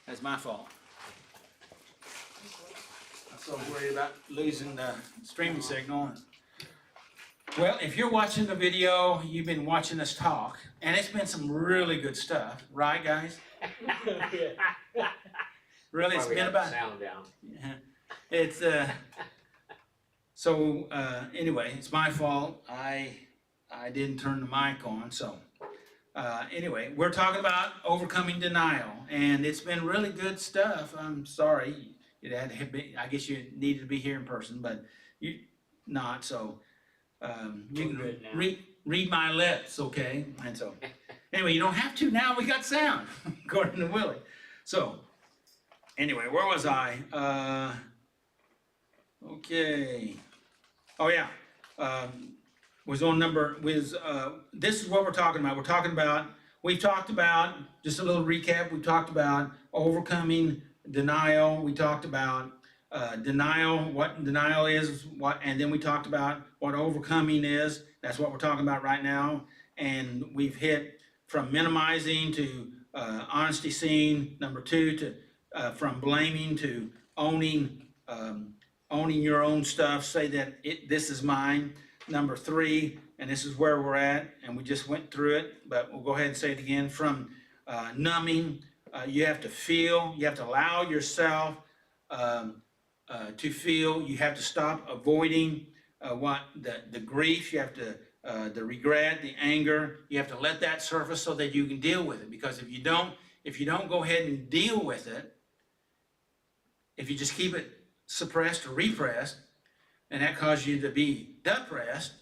That's my fault. I'm so worried about losing the streaming signal. Well, if you're watching the video, you've been watching us talk, and it's been some really good stuff, right, guys? Really, it's been about sound down. Yeah. It's anyway, it's my fault. I didn't turn the mic on. So anyway, we're talking about overcoming denial, and it's been really good stuff. I'm sorry it had to be, I guess you needed to be here in person, but you not. So you can good now. read my lips, okay? And so anyway, you don't have to now. We got sound, according to Willie. So. Anyway, where was I? Okay. Oh yeah. Was on number was this is what we're talking about. We've talked about just a little recap. We talked about overcoming denial. We talked about denial, what denial is, and then we talked about what overcoming is. That's what we're talking about right now. And we've hit from minimizing to honesty seeing. Number 2 to from blaming to owning, owning your own stuff. Say that this is mine. Number 3, and this is where we're at, and we just went through it, but we'll go ahead and say it again. From numbing, you have to feel. You have to allow yourself to feel. You have to stop avoiding the grief. You have to the regret, the anger. You have to let that surface so that you can deal with it. Because if you don't go ahead and deal with it, if you just keep it suppressed or repressed, and that causes you to be depressed,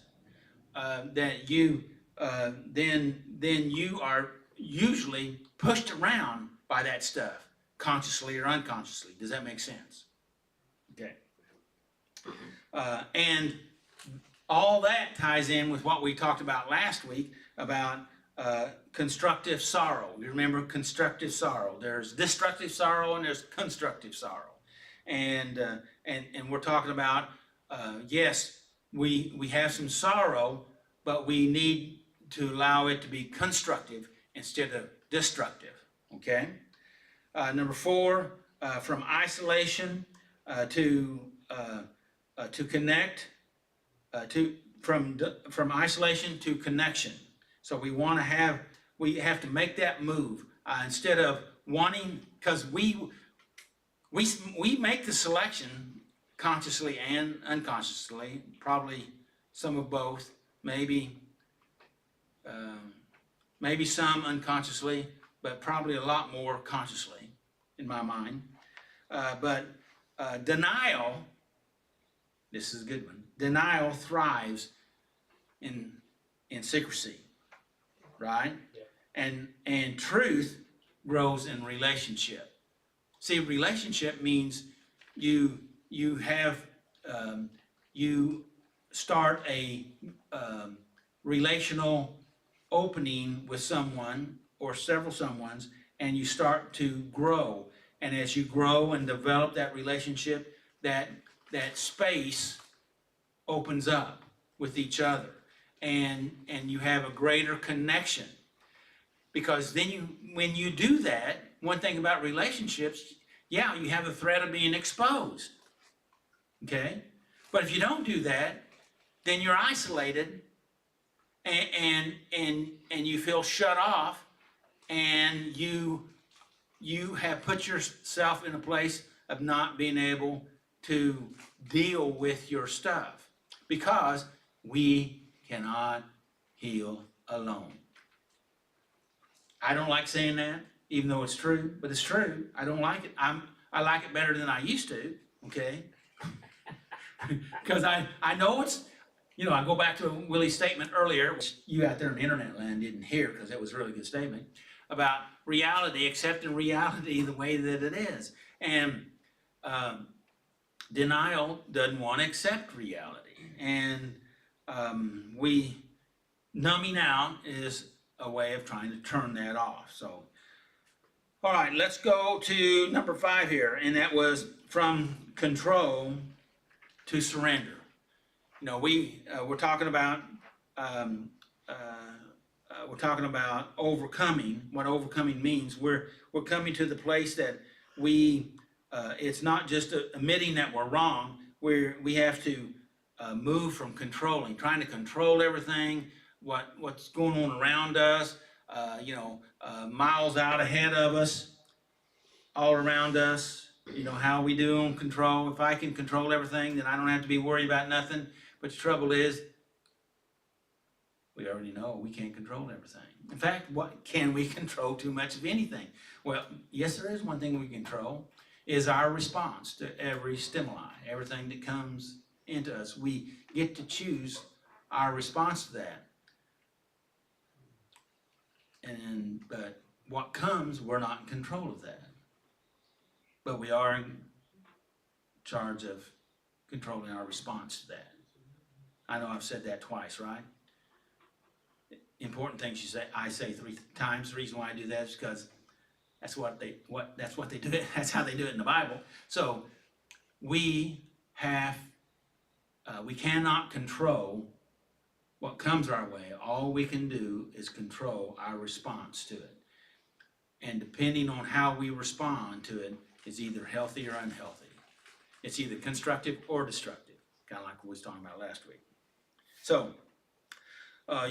that you then you are usually pushed around by that stuff, consciously or unconsciously. Does that make sense? Okay. And all that ties in with what we talked about last week about constructive sorrow. You remember constructive sorrow. There's destructive sorrow and there's constructive sorrow. And we're talking about, yes, we have some sorrow, but we need to allow it to be constructive instead of destructive, okay? Number 4, from isolation to connect, from isolation to connection. So we have to make that move instead of wanting, because we make the selection consciously and unconsciously, probably some of both, maybe some unconsciously, but probably a lot more consciously in my mind. But denial, this is a good one, denial thrives in secrecy, right? Yeah. And truth grows in relationship. See, relationship means you start a relational opening with someone or several someones, and you start to grow. And as you grow and develop that relationship, that space opens up with each other, and you have a greater connection. Because then when you do that, one thing about relationships, yeah, you have the threat of being exposed, okay? But if you don't do that, then you're isolated, and you feel shut off, and you have put yourself in a place of not being able to deal with your stuff, because we cannot heal alone. I don't like saying that, even though it's true, but it's true. I don't like it. I like it better than I used to, okay? Because I know it's, I go back to Willie's statement earlier, which you out there in internet land didn't hear because it was a really good statement, about reality, accepting reality the way that it is. And denial doesn't want to accept reality. And numbing out is a way of trying to turn that off. So, all right, let's go to number 5 here, and that was from control to surrender. We're talking about overcoming. What overcoming means, we're coming to the place that it's not just admitting that we're wrong, we have to move from trying to control everything, what's going on around us, miles out ahead of us, all around us, how we do on control. If I can control everything, then I don't have to be worried about nothing. But the trouble is, we already know we can't control everything. In fact, what can we control too much of anything? Well, yes, there is one thing we control, is our response to every stimuli, everything that comes into us. We get to choose our response to that. But what comes, we're not in control of that. But we are in charge of controlling our response to that. I know I've said that twice, right? Important things I say 3 times. The reason why I do that is because that's what they do. That's how they do it in the Bible. So we cannot control what comes our way. All we can do is control our response to it. And depending on how we respond to it is either healthy or unhealthy. It's either constructive or destructive, kind of like we was talking about last week. So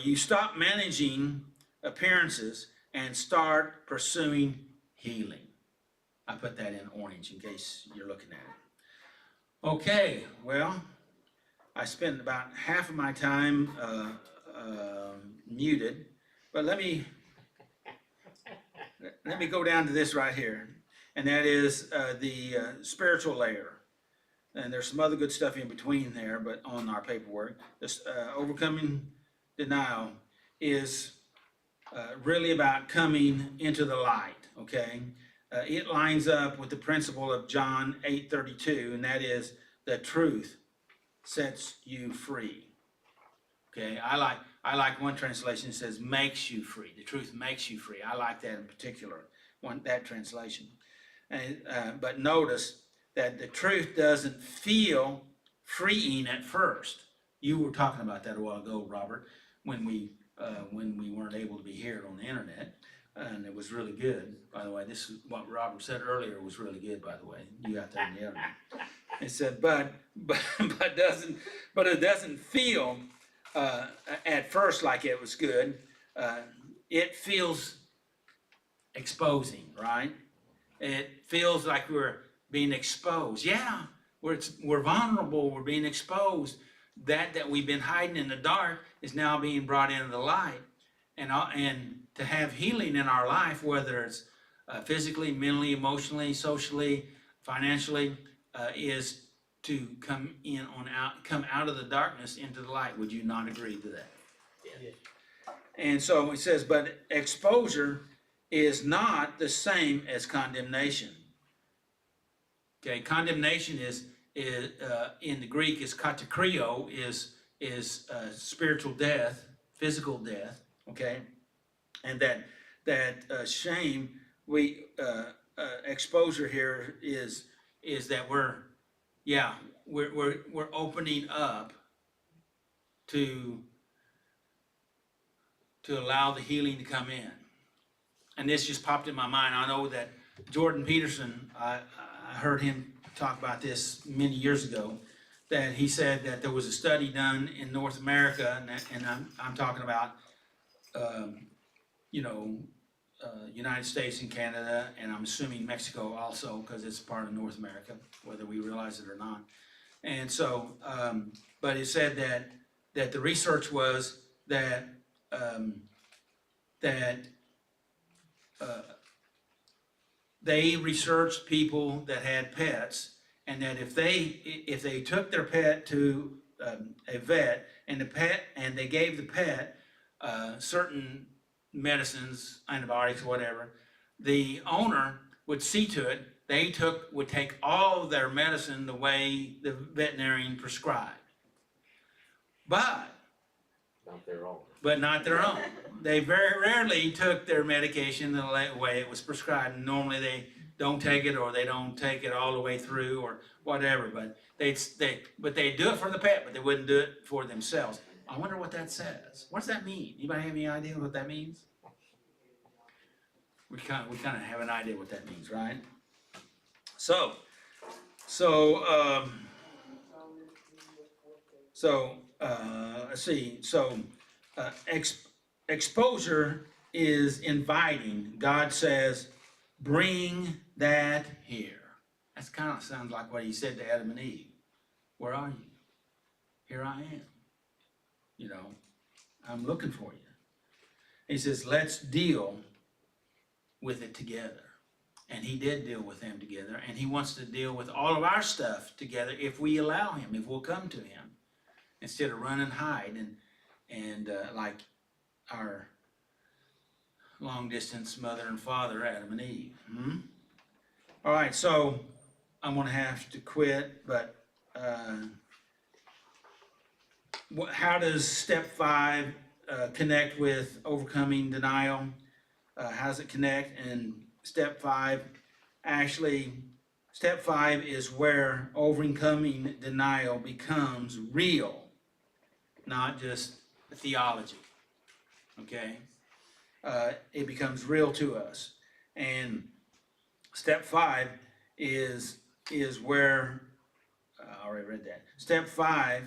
you stop managing appearances and start pursuing healing. I put that in orange in case you're looking at it. Okay, well, I spent about half of my time muted, but let me go down to this right here, and that is the spiritual layer. And there's some other good stuff in between there, but on our paperwork, this overcoming denial is really about coming into the light, okay? It lines up with the principle of John 8:32, and that is the truth sets you free. Okay, I like one translation that says makes you free. The truth makes you free. I like that in particular, that translation. But notice that the truth doesn't feel freeing at first. You were talking about that a while ago, Robert, when we weren't able to be here on the internet, and it was really good. By the way, this is what Robert said earlier was really good. By the way, you got that on the internet. It said, but it doesn't feel at first like it was good. It feels exposing, right? It feels like we're being exposed. Yeah, we're vulnerable. We're being exposed. That we've been hiding in the dark is now being brought into the light, and to have healing in our life, whether it's physically, mentally, emotionally, socially, financially, is to come out of the darkness into the light. Would you not agree to that? Yes. And so it says, but exposure is not the same as condemnation. Okay, condemnation is in the Greek is katakrio, is spiritual death, physical death. Okay, and that shame, exposure here is that we're opening up to allow the healing to come in. And this just popped in my mind. I know that Jordan Peterson, I heard him talk about this many years ago, that he said that there was a study done in North America, and I'm talking about, United States and Canada, and I'm assuming Mexico also, because it's part of North America, whether we realize it or not. And so, but it said that the research was that they researched people that had pets, and that if they took their pet to a vet, and they gave the pet certain medicines, antibiotics, whatever, the owner would see to it would take all of their medicine the way the veterinarian prescribed. But not their own. They very rarely took their medication the way it was prescribed. Normally they don't take it, or they don't take it all the way through, or whatever. But they'd do it for the pet, but they wouldn't do it for themselves. I wonder what that says. What does that mean? Anybody have any idea what that means? We kind of have an idea what that means, right? So, so, let's see, so, exposure is inviting. God says, bring that here. That's kind of sounds like what he said to Adam and Eve. Where are you? Here I am. You know, I'm looking for you. He says, let's deal with it together. And he did deal with them together, and he wants to deal with all of our stuff together if we allow him, if we'll come to him, instead of run and hide and like our long distance mother and father, Adam and Eve. All right, so I'm gonna have to quit, but how does step 5 connect with overcoming denial? How does it connect? And step 5, actually, step 5 is where overcoming denial becomes real, not just theology. Okay? It becomes real to us. And step 5 is where I already read that. Step 5,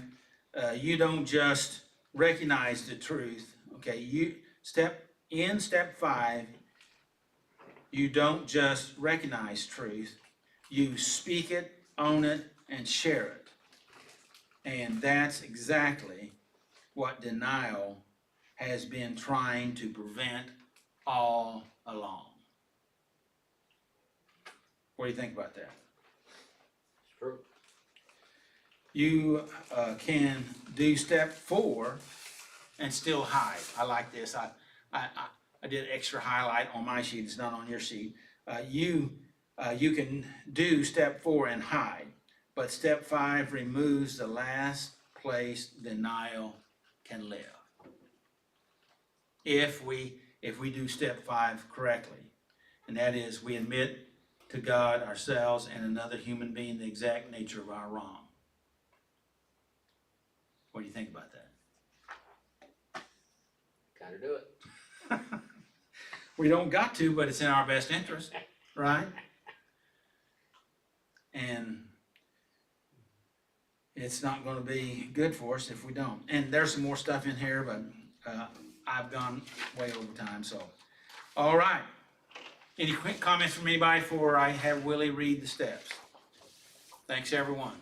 you don't just recognize the truth. Okay, step 5, you don't just recognize truth. You speak it, own it, and share it. And that's exactly what denial has been trying to prevent all along. What do you think about that? It's true. You can do step 4 and still hide. I like this. I did extra highlight on my sheet. It's not on your sheet. You can do step 4 and hide, but step 5 removes the last place denial can live. If we do step 5 correctly, and that is we admit to God, ourselves, and another human being the exact nature of our wrong. What do you think about that? Gotta do it. We don't got to, but it's in our best interest, right? And it's not going to be good for us if we don't. And there's some more stuff in here, but I've gone way over time, so. All right. Any quick comments from anybody before I have Willie read the steps? Thanks, everyone.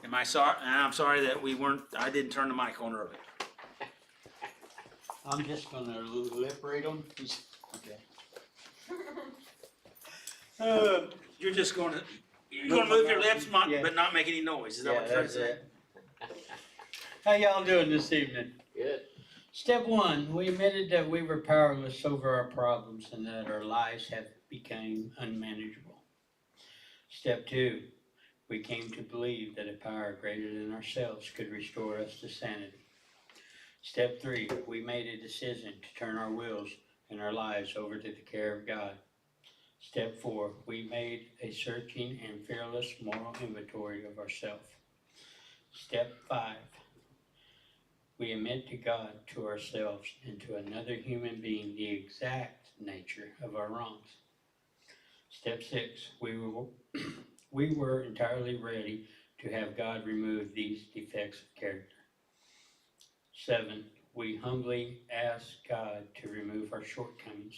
Am I sorry? I'm sorry that I didn't turn the mic on early. I'm just gonna lip read them. Okay. You're gonna move your lips, Yeah. but not make any noise. Is that what you're trying to say? How y'all doing this evening? Good. Step 1, we admitted that we were powerless over our problems and that our lives have become unmanageable. Step 2, we came to believe that a power greater than ourselves could restore us to sanity. Step 3, we made a decision to turn our wills and our lives over to the care of God. Step 4, we made a searching and fearless moral inventory of ourselves. Step 5, we admit to God, to ourselves, and to another human being the exact nature of our wrongs. Step 6, we were entirely ready to have God remove these defects of character. 7, we humbly ask God to remove our shortcomings.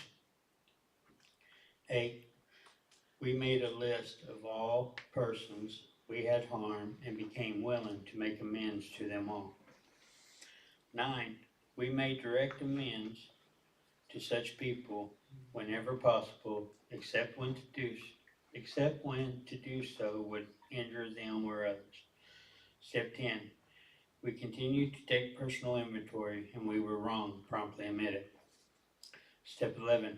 8, we made a list of all persons we had harmed and became willing to make amends to them all. 9, we made direct amends to such people whenever possible, except when to do so would injure them or others. Step 10, we continued to take personal inventory and we were wrong, promptly admit it. Step 11,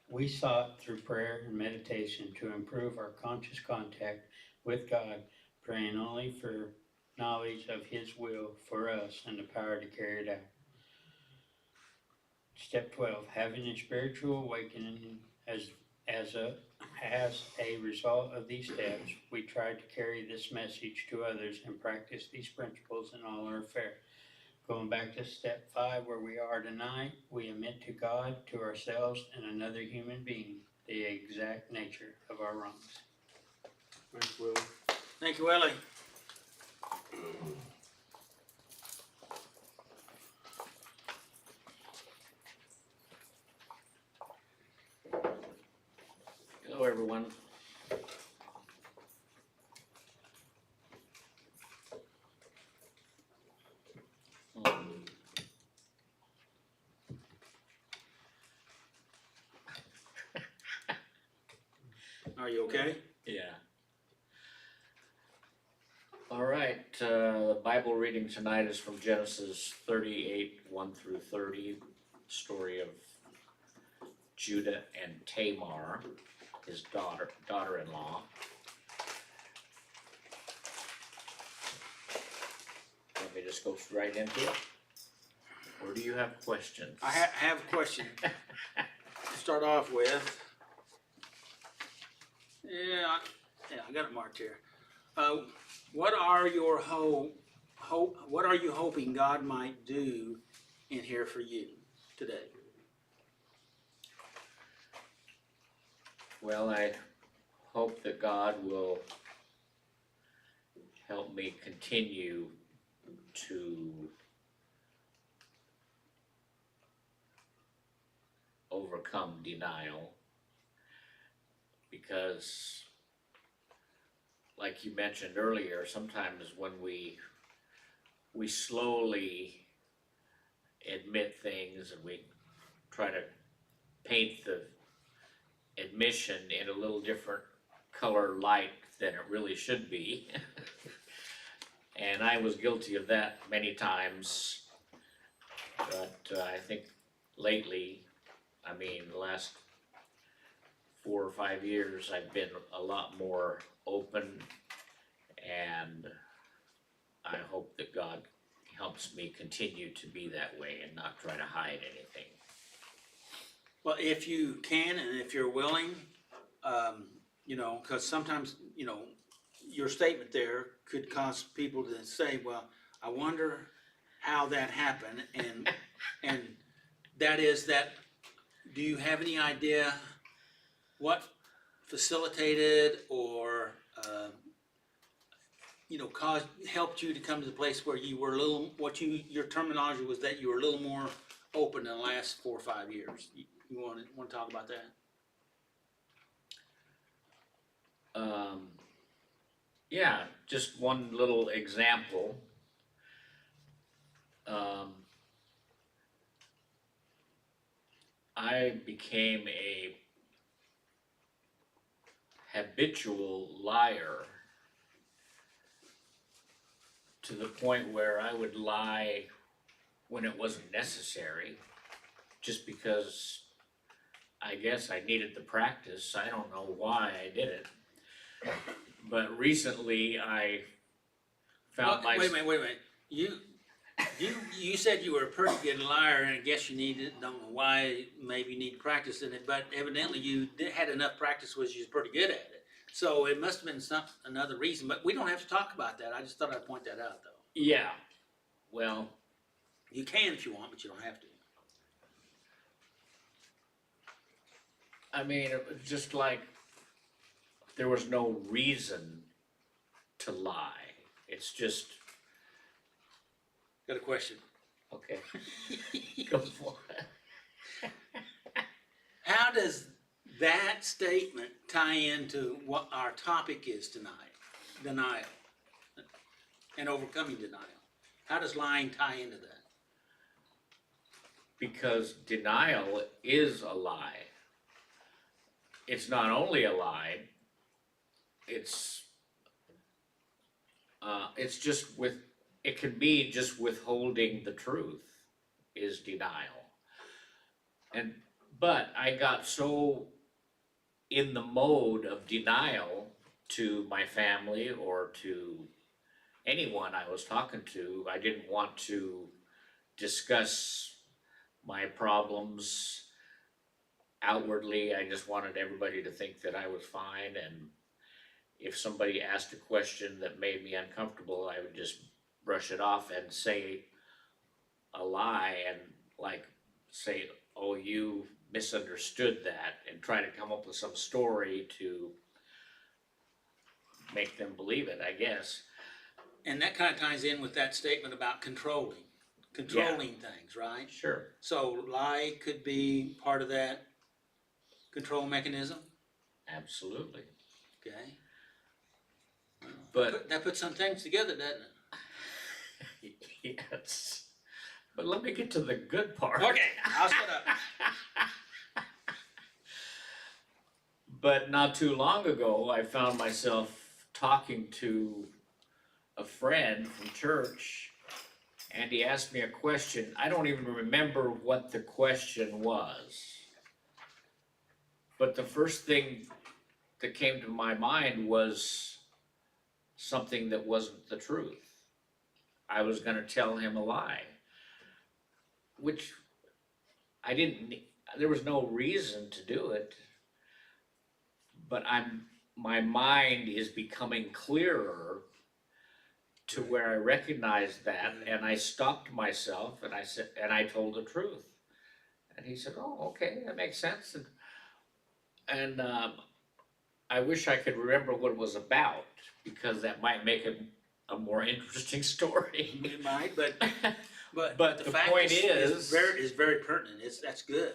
we sought through prayer and meditation to improve our conscious contact with God, praying only for knowledge of His will for us and the power to carry it out. Step 12, having a spiritual awakening as a result of these steps, we tried to carry this message to others and practice these principles in all our affairs. Going back to step 5, where we are tonight, we admit to God, to ourselves, and another human being the exact nature of our wrongs. Thanks, Willie. Thank you, Willie. Hello, everyone. Are you okay? Yeah. All right, the Bible reading tonight is from Genesis 38, 1 through 30, story of Judah and Tamar, his daughter-in-law. Let me just go right into it. Or do you have questions? I have a question to start off with. Yeah, I got it marked here. What are your what are you hoping God might do in here for you today? Well, I hope that God will help me continue to overcome denial, because like you mentioned earlier, sometimes when we slowly admit things and we try to paint the admission in a little different color light than it really should be. And I was guilty of that many times, but I think lately, I mean, the last 4 or 5 years, I've been a lot more open, and I hope that God helps me continue to be that way and not try to hide anything. Well, if you can and if you're willing, you know, because sometimes, you know, your statement there could cause people to say, well, I wonder how that happened, and that is that, do you have any idea what facilitated or, you know, helped you to come to the place where you were a little, your terminology was that you were a little more open in the last 4 or 5 years? You want to talk about that? Yeah, just one little example. I became a habitual liar to the point where I would lie when it wasn't necessary, just because I guess I needed the practice. I don't know why I did it. But recently I found Wait a minute. You said you were a pretty good liar, and I guess you don't know why, maybe you need to practice in it, but evidently you had enough practice, was you was pretty good at it. So it must have been another reason, but we don't have to talk about that. I just thought I'd point that out, though. Yeah, well, You can if you want, but you don't have to. I mean, it was just like there was no reason to lie. It's just, Got a question. okay, go for it. How does that statement tie into what our topic is tonight? Denial and overcoming denial. How does lying tie into that? Because denial is a lie. It's not only a lie, it's just it can be just withholding the truth is denial. But I got so in the mode of denial to my family or to anyone I was talking to, I didn't want to discuss my problems outwardly. I just wanted everybody to think that I was fine, and if somebody asked a question that made me uncomfortable, I would just brush it off and say a lie and like say, oh, you misunderstood that and try to come up with some story to make them believe it, I guess. And that kind of ties in with that statement about controlling things, right? Sure. So lie could be part of that control mechanism, Absolutely. okay? But That puts some things together, doesn't it? yes. But let me get to the good part. Okay, I'll shut up. But not too long ago, I found myself talking to a friend from church, and he asked me a question. I don't even remember what the question was. But the first thing that came to my mind was something that wasn't the truth. I was gonna tell him a lie, which I didn't, there was no reason to do it. But my mind is becoming clearer to where I recognized that, and I stopped myself and I said, and I told the truth. And he said, "Oh, okay, that makes sense." And I wish I could remember what it was about, because that might make it a more interesting story. It might, but But the the fact point is very pertinent. That's good.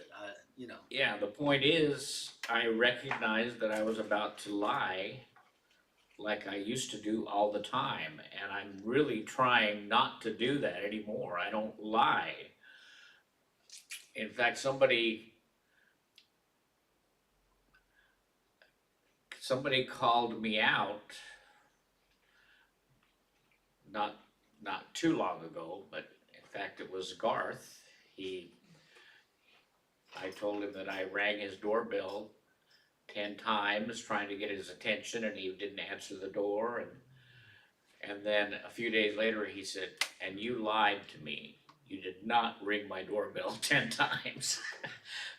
You know. Yeah, the point is, I recognized that I was about to lie like I used to do all the time, and I'm really trying not to do that anymore. I don't lie. In fact, somebody called me out not too long ago, but in fact it was Garth. I told him that I rang his doorbell 10 times trying to get his attention, and he didn't answer the door, and then a few days later he said, "And you lied to me. You did not ring my doorbell 10 times."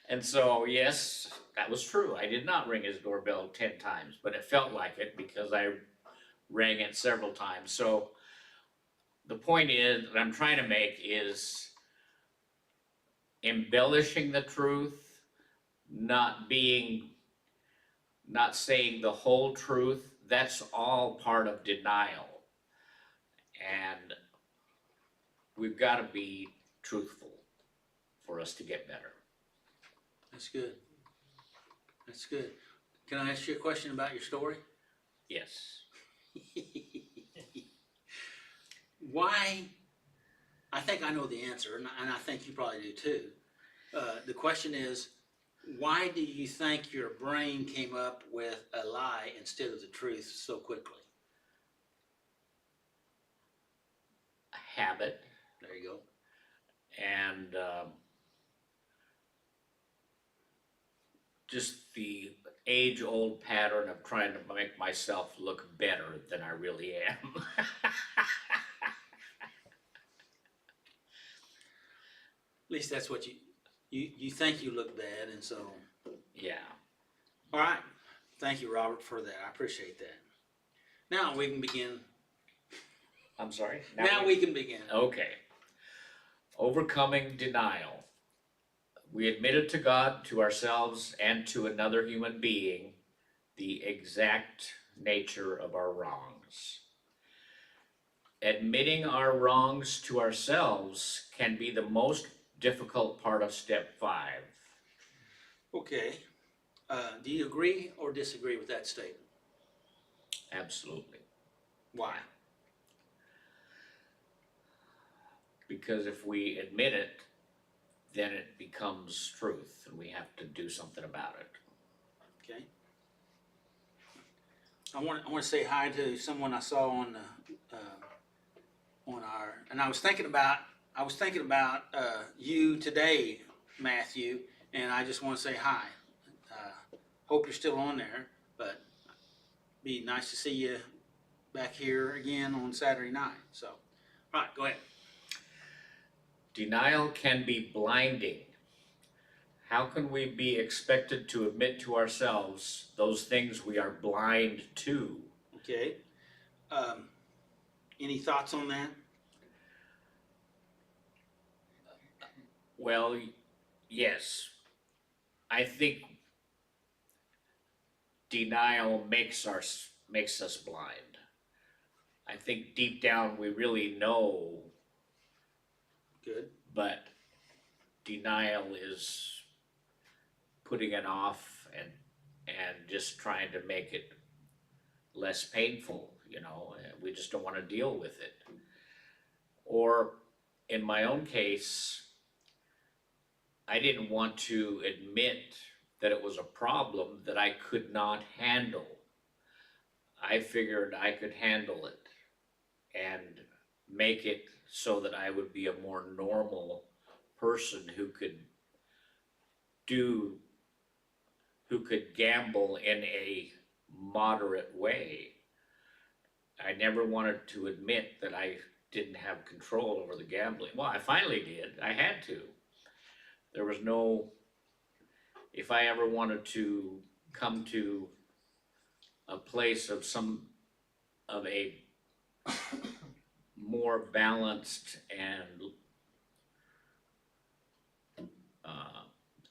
And so, yes, that was true. I did not ring his doorbell 10 times, but it felt like it because I rang it several times. So the point is that I'm trying to make is embellishing the truth, not saying the whole truth. That's all part of denial. And we've got to be truthful for us to get better. That's good. That's good. Can I ask you a question about your story? Yes. Why? I think I know the answer, and I think you probably do too. The question is, why do you think your brain came up with a lie instead of the truth so quickly? A habit. There you go. And just the age-old pattern of trying to make myself look better than I really am. At least that's what you think you look bad, and so. Yeah. All right. Thank you, Robert, for that. I appreciate that. Now we can begin. I'm sorry? Now we can begin. Okay. Overcoming denial. We admitted to God, to ourselves, and to another human being the exact nature of our wrongs. Admitting our wrongs to ourselves can be the most difficult part of step 5. Okay. Do you agree or disagree with that statement? Absolutely. Why? Because if we admit it, then it becomes truth, and we have to do something about it. Okay. I want to say hi to someone I saw on our, and I was thinking about you today, Matthew, and I just want to say hi. Hope you're still on there, but be nice to see you back here again on Saturday night. So, all right, go ahead. Denial can be blinding. How can we be expected to admit to ourselves those things we are blind to? Okay. Any thoughts on that? Well, yes. I think denial makes us blind. I think deep down we really know, Good. but denial is putting it off and just trying to make it less painful, you know, we just don't wanna deal with it. Or in my own case, I didn't want to admit that it was a problem that I could not handle. I figured I could handle it and make it so that I would be a more normal person who could gamble in a moderate way. I never wanted to admit that I didn't have control over the gambling. Well, I finally did. I had to. There was no, if I ever wanted to come to a place of a more balanced and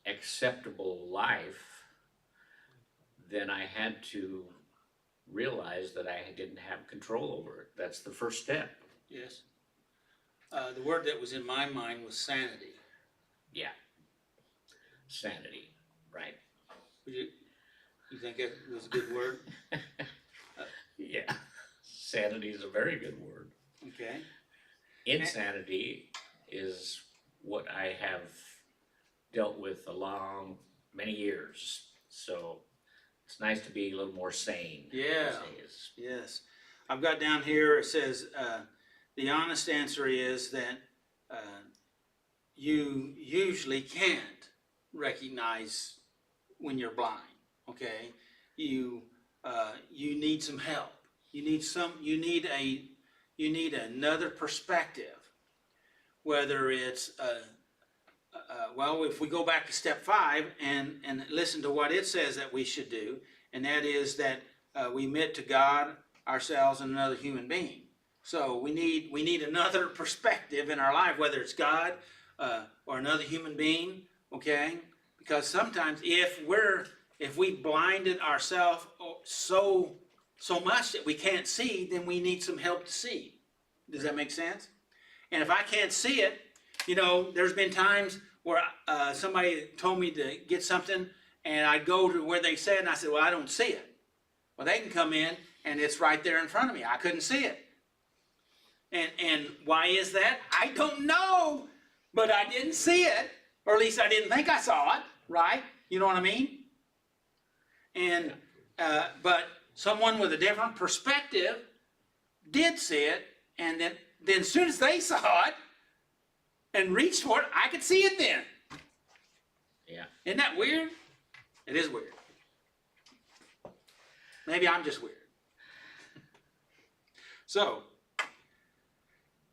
acceptable life, then I had to realize that I didn't have control over it. That's the first step. Yes. The word that was in my mind was sanity. Yeah. Sanity, right? You think it was a good word? Yeah. Sanity is a very good word. Okay. Insanity is what I have dealt with along many years. So it's nice to be a little more sane. Yeah. these days. Yes. I've got down here, it says, the honest answer is that you usually can't recognize when you're blind, okay? You need some help. You need another perspective, whether it's, well, if we go back to step 5 and listen to what it says that we should do, and that is that we admit to God, ourselves, and another human being. So we need another perspective in our life, whether it's God or another human being, okay? Because sometimes if we blinded ourselves so much that we can't see, then we need some help to see. Does that make sense? And if I can't see it, you know, there's been times where somebody told me to get something, and I'd go to where they said, and I said, well, I don't see it. Well, they can come in, and it's right there in front of me. I couldn't see it. And why is that? I don't know, but I didn't see it, or at least I didn't think I saw it, right? You know what I mean? And but someone with a different perspective did see it, and then as soon as they saw it and reached for it, I could see it then. Yeah. Isn't that weird? It is weird. Maybe I'm just weird. So,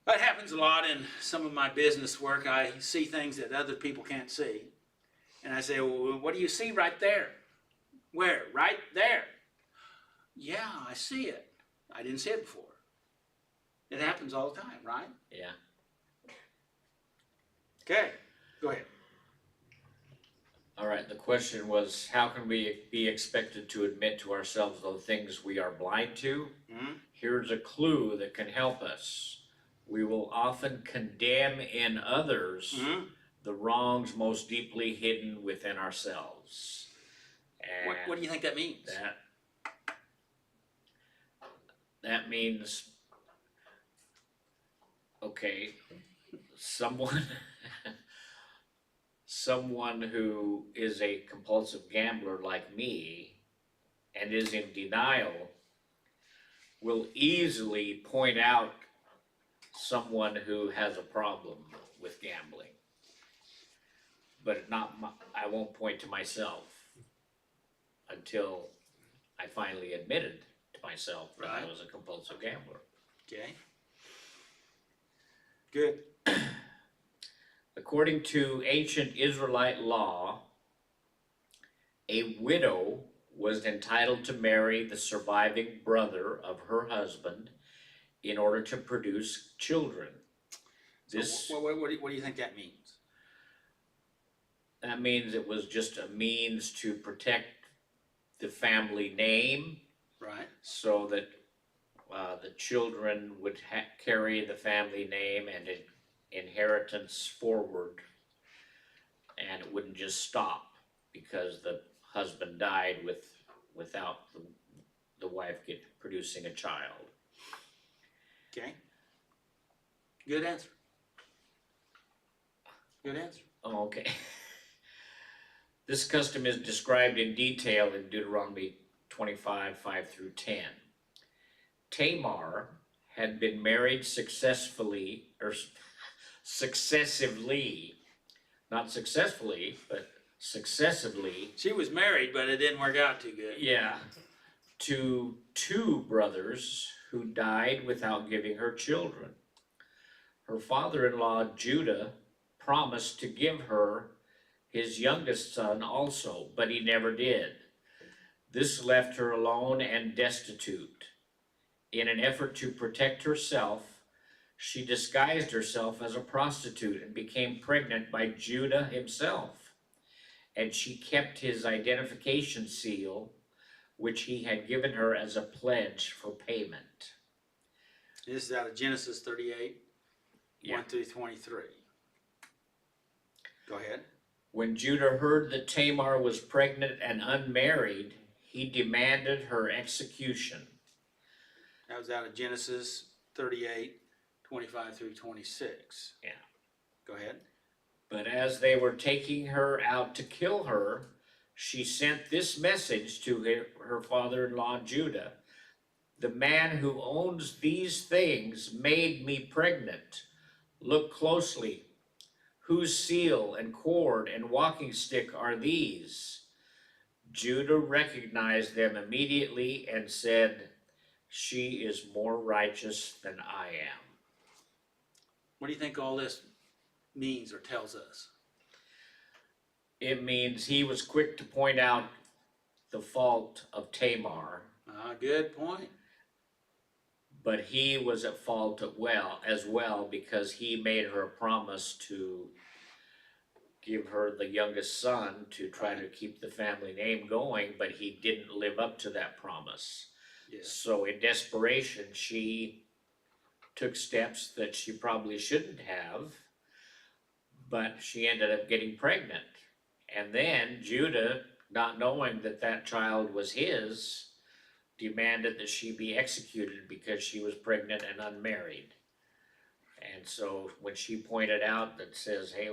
that happens a lot in some of my business work. I see things that other people can't see. And I say, well, what do you see right there? Where? Right there. Yeah, I see it. I didn't see it before. It happens all the time, right? Yeah. Okay, go ahead. All right, the question was, how can we be expected to admit to ourselves the things we are blind to? Mhm. Here's a clue that can help us. We will often condemn in others Mhm. the wrongs most deeply hidden within ourselves. And What do you think that means? that means, okay, someone who is a compulsive gambler like me and is in denial will easily point out someone who has a problem with gambling. But I won't point to myself until I finally admitted to myself that I Right. was a compulsive gambler. Okay. Good. According to ancient Israelite law, a widow was entitled to marry the surviving brother of her husband in order to produce children. This, So what do you think that means? That means it was just a means to protect the family name Right, so that the children would carry the family name and inheritance forward. And it wouldn't just stop because the husband died without the wife producing a child. okay. Good answer. Good answer. Oh, okay. This custom is described in detail in Deuteronomy 25, 5 through 10. Tamar had been married successively, not successfully, but successively, She was married, but it didn't work out too good. yeah, to 2 brothers who died without giving her children. Her father-in-law Judah promised to give her his youngest son also, but he never did. This left her alone and destitute. In an effort to protect herself, she disguised herself as a prostitute and became pregnant by Judah himself. And she kept his identification seal, which he had given her as a pledge for payment. This is out of Genesis 38, Yeah. 1 through 23. Go ahead. When Judah heard that Tamar was pregnant and unmarried, he demanded her execution. That was out of Genesis 38, 25 through 26. Yeah. Go ahead. But as they were taking her out to kill her, she sent this message to her father-in-law Judah. The man who owns these things made me pregnant. Look closely. Whose seal and cord and walking stick are these? Judah recognized them immediately and said, she is more righteous than I am. What do you think all this means or tells us? It means he was quick to point out the fault of Tamar, Good point. but he was at fault as well because he made her a promise to give her the youngest son to try to keep the family name going, but he didn't live up to that promise. Yes. So in desperation, she took steps that she probably shouldn't have, but she ended up getting pregnant. And then Judah, not knowing that that child was his, demanded that she be executed because she was pregnant and unmarried. And so when she pointed out that says, hey,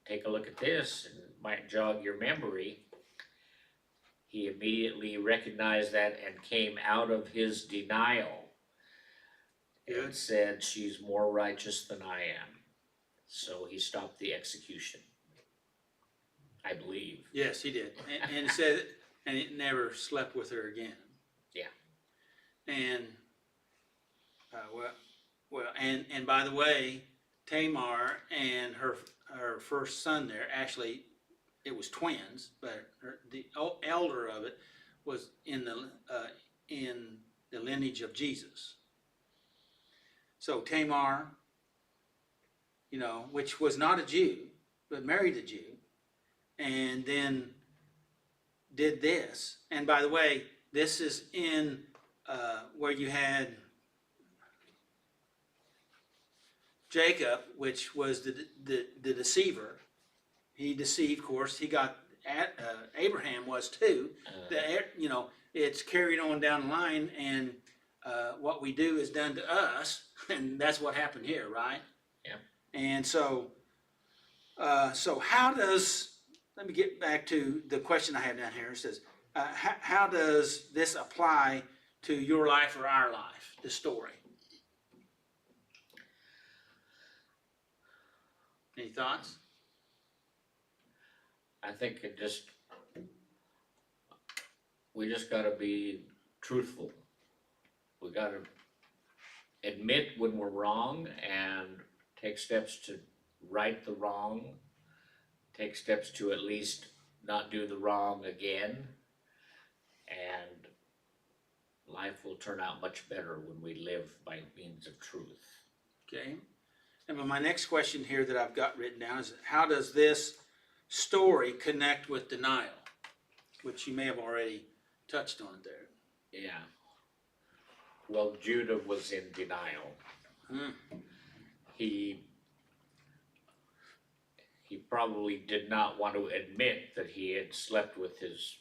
take a look at this, and it might jog your memory, he immediately recognized that and came out of his denial and said, she's more righteous than I am. So he stopped the execution, I believe. Yes, he did. And it said, and it never slept with her again. Yeah. And, and by the way, Tamar and her first son there, actually, it was twins, but the elder of it was in the lineage of Jesus. So Tamar, which was not a Jew, but married a Jew, and then did this. And by the way, this is in where you had Jacob, which was the deceiver. He deceived, of course. He got Abraham was too. It's carried on down the line, and what we do is done to us, and that's what happened here, right? Yeah. And so how does? Let me get back to the question I have down here. It says, how does this apply to your life or our life? The story. Any thoughts? I think we just gotta be truthful. We gotta admit when we're wrong and take steps to right the wrong, take steps to at least not do the wrong again, and life will turn out much better when we live by means of truth. Okay. And my next question here that I've got written down is, how does this story connect with denial? Which you may have already touched on there. Yeah. Well, Judah was in denial. Hmm. He probably did not want to admit that he had slept with his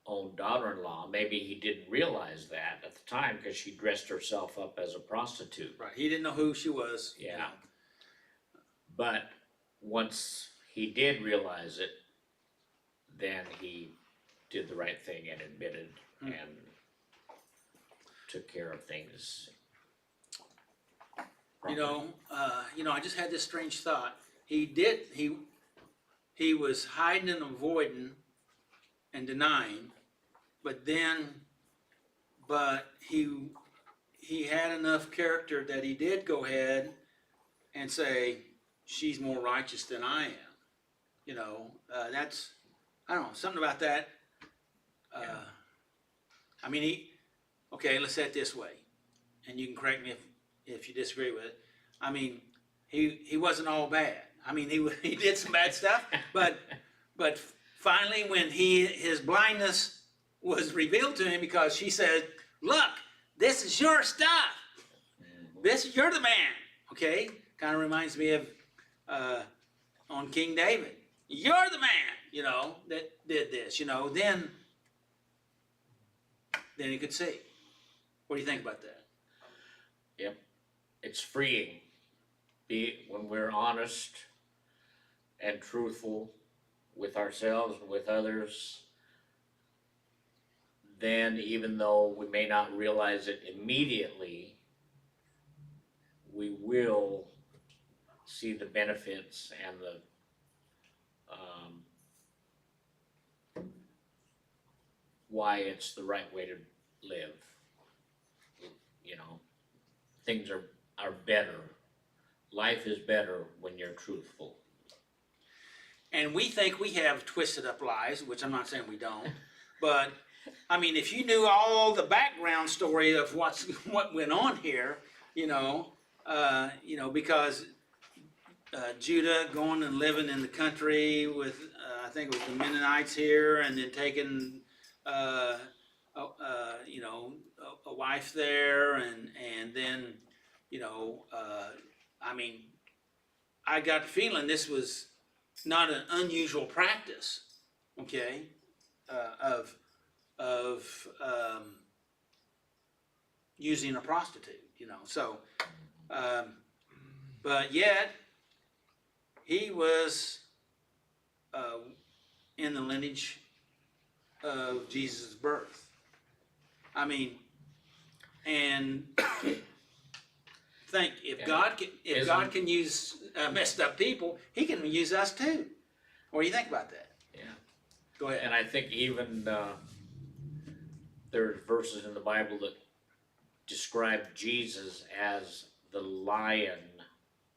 own daughter-in-law. Maybe he didn't realize that at the time because she dressed herself up as a prostitute. Right, he didn't know who she was. you Yeah. know. But once he did realize it, then he did the right thing and admitted and took care of things. You know, I just had this strange thought. He was hiding and avoiding and denying, but he had enough character that he did go ahead and say, she's more righteous than I am. You know, that's, I don't know, something about that. I mean, okay, let's say it this way, and you can correct me if you disagree with it. I mean, he wasn't all bad. I mean, he did some bad stuff, but finally when his blindness was revealed to him because she said, look, this is your stuff. You're the man, okay? Kind of reminds me of on King David. You're the man, that did this, then he could see. What do you think about that? Yep, it's freeing. When we're honest and truthful with ourselves and with others, then even though we may not realize it immediately, we will see the benefits and the why it's the right way to live. Things are better. Life is better when you're truthful. And we think we have twisted up lives, which I'm not saying we don't, but I mean, if you knew all the background story of what went on here, because Judah going and living in the country with, I think it was the Mennonites here, and then taking, a wife there, and then, I mean, I got the feeling this was not an unusual practice, okay, of using a prostitute, so, but yet, he was in the lineage of Jesus' birth. I mean, and think if God can use messed up people, he can use us too. What do you think about that? Yeah. Go ahead. And I think even there's verses in the Bible that describe Jesus as the Lion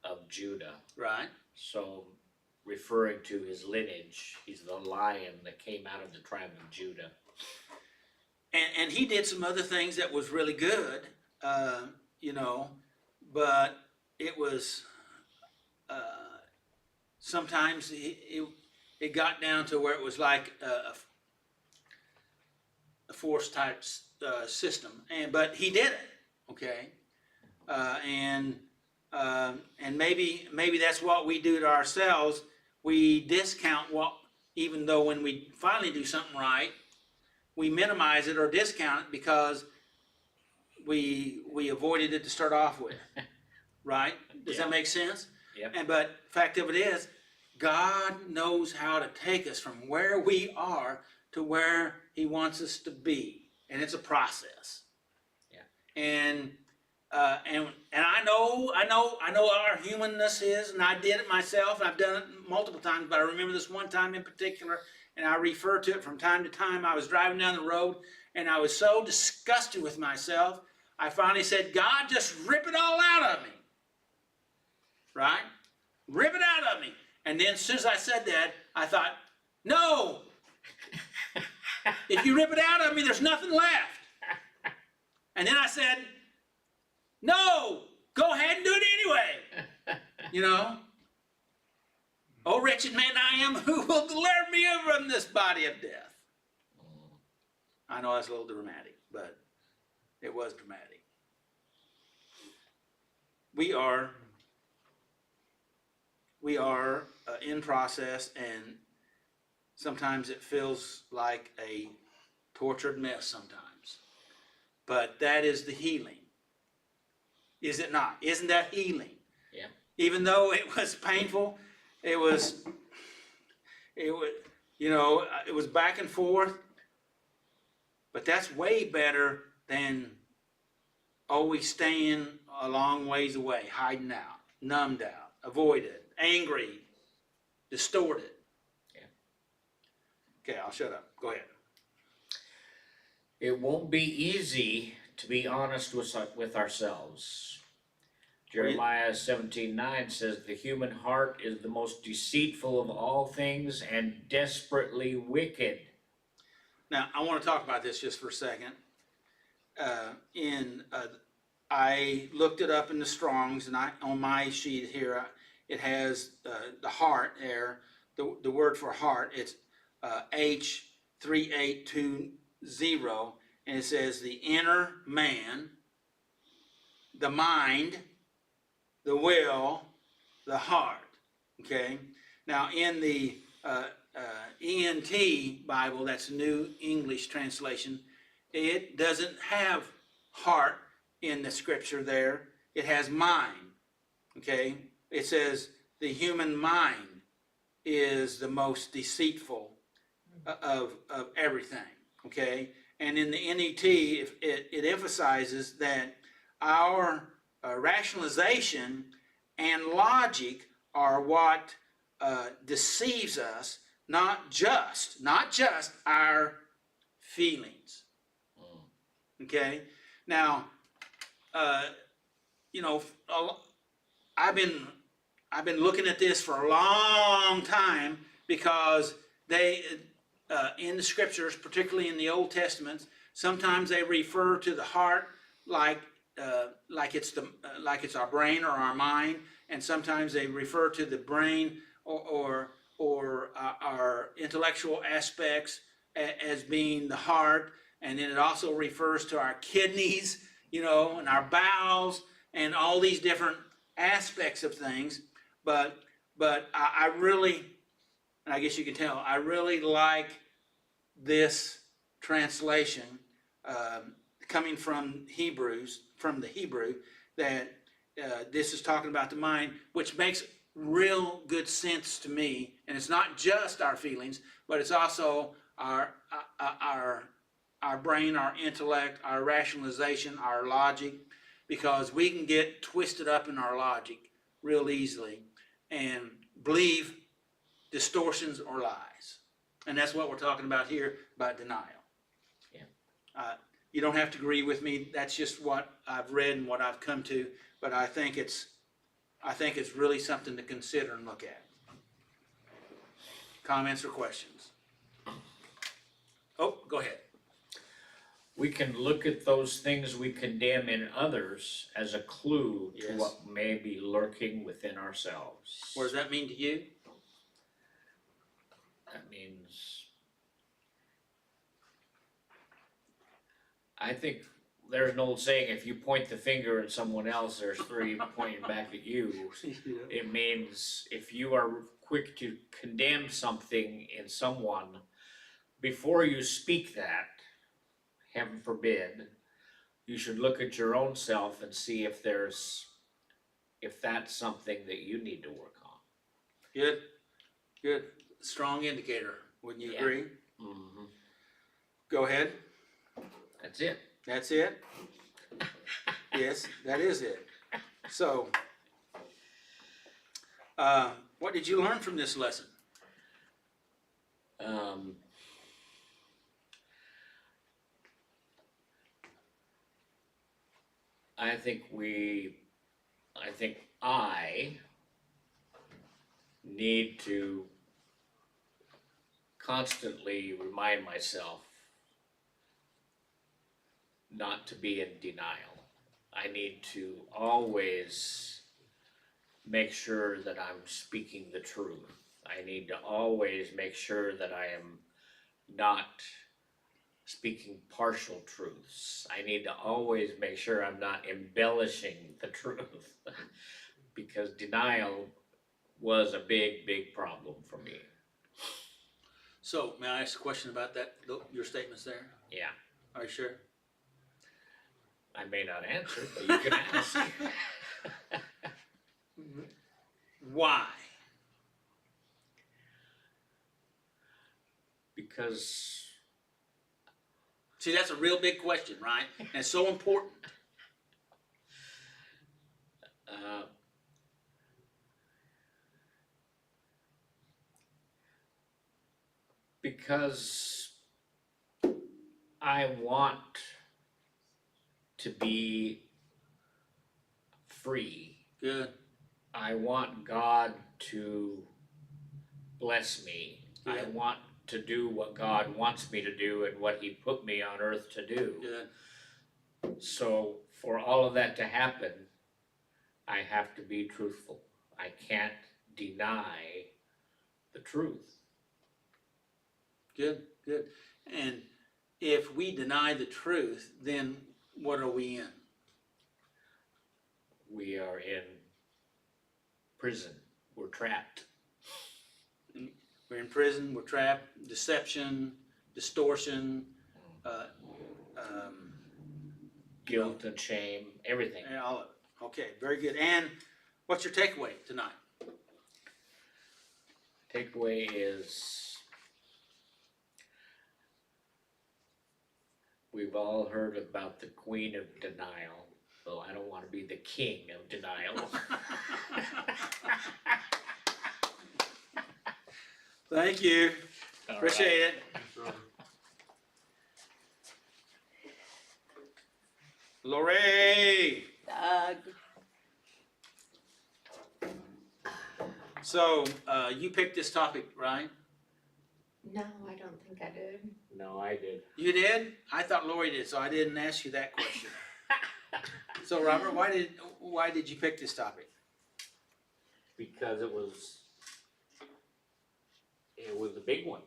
of Judah. Right. So referring to his lineage, he's the lion that came out of the tribe of Judah. And he did some other things that was really good, but it was sometimes it got down to where it was like a force type system, but he did it, okay, and maybe that's what we do to ourselves. We discount even though when we finally do something right, we minimize it or discount it because we avoided it to start off with, right? Does that make sense? Yep. But fact of it is, God knows how to take us from where we are to where He wants us to be, and it's a process. Yeah. And I know our humanness is, and I did it myself, and I've done it multiple times, but I remember this one time in particular, and I refer to it from time to time. I was driving down the road, and I was so disgusted with myself, I finally said, God, just rip it all out of me. Right? Rip it out of me. And then as soon as I said that, I thought, no. If you rip it out of me, there's nothing left. And then I said, no, go ahead and do it anyway. Oh, wretched man I am, who will deliver me from this body of death? I know that's a little dramatic, but it was dramatic. We are in process, and sometimes it feels like a tortured mess sometimes. But that is the healing. Is it not? Isn't that healing? Yeah. Even though it was painful, it was, you know, it was back and forth. But that's way better than always staying a long ways away, hiding out, numbed out, avoided, angry, distorted. Yeah. Okay, I'll shut up. Go ahead. It won't be easy to be honest with ourselves. Jeremiah 17:9 says, the human heart is the most deceitful of all things and desperately wicked. Now, I want to talk about this just for a second. I looked it up in the Strongs, and on my sheet here, it has the heart there, the word for heart, it's H3820, and it says the inner man, the mind, the will, the heart, okay? Now, in the ENT Bible, that's the New English Translation, it doesn't have heart in the scripture there. It has mind, okay? It says the human mind is the most deceitful of everything, okay? And in the NET, it emphasizes that our rationalization and logic are what deceives us, not just our feelings. Okay? Now, you know, I've been looking at this for a long time, because they in the scriptures, particularly in the Old Testament, sometimes they refer to the heart like it's our brain or our mind, and sometimes they refer to the brain or our intellectual aspects as being the heart, and then it also refers to our kidneys, you know, and our bowels, and all these different aspects of things. But I really, and I guess you can tell, I really like this translation coming from the Hebrew, that this is talking about the mind, which makes real good sense to me. And it's not just our feelings, but it's also our brain, our intellect, our rationalization, our logic, because we can get twisted up in our logic real easily and believe distortions or lies. And that's what we're talking about here, about denial. Yeah. You don't have to agree with me. That's just what I've read and what I've come to. But I think it's really something to consider and look at. Comments or questions? Oh, go ahead. We can look at those things we condemn in others as a clue to Yes. what may be lurking within ourselves. What does that mean to you? That means, I think there's an old saying, if you point the finger at someone else, there's three pointing back at you. It means if you are quick to condemn something in someone, before you speak that, heaven forbid, you should look at your own self and see if that's something that you need to work on. Good. Strong indicator. Wouldn't you Yeah. agree? Mm-hmm. Go ahead. That's it. That's it? Yes, that is it. So, what did you learn from this lesson? I think I need to constantly remind myself not to be in denial. I need to always make sure that I'm speaking the truth. I need to always make sure that I am not speaking partial truths. I need to always make sure I'm not embellishing the truth. Because denial was a big, big problem for me. So, may I ask a question about that, your statements there? Yeah, Are you sure? I may not answer, but you can ask. Why? Because See, that's a real big question, right? And it's so important. because I want to be free. Good. I want God to bless me. I Yeah. want to do what God wants me to do and what He put me on earth to do. Good. So for all of that to happen, I have to be truthful. I can't deny the truth. Good. Good. And if we deny the truth, then what are we in? We are in prison. We're trapped. We're in prison. We're trapped. Deception, distortion, Guilt and shame, everything. and all of it. Okay. Very good. And what's your takeaway tonight? Takeaway is we've all heard about the queen of denial. Well, I don't want to be the king of denial. Thank you. All Appreciate it. So, Lori. Doug. So, you picked this topic, right? No, I don't think I did. No, I did. You did? I thought Lori did, so I didn't ask you that question. So, Robert, why did you pick this topic? Because it was a big one.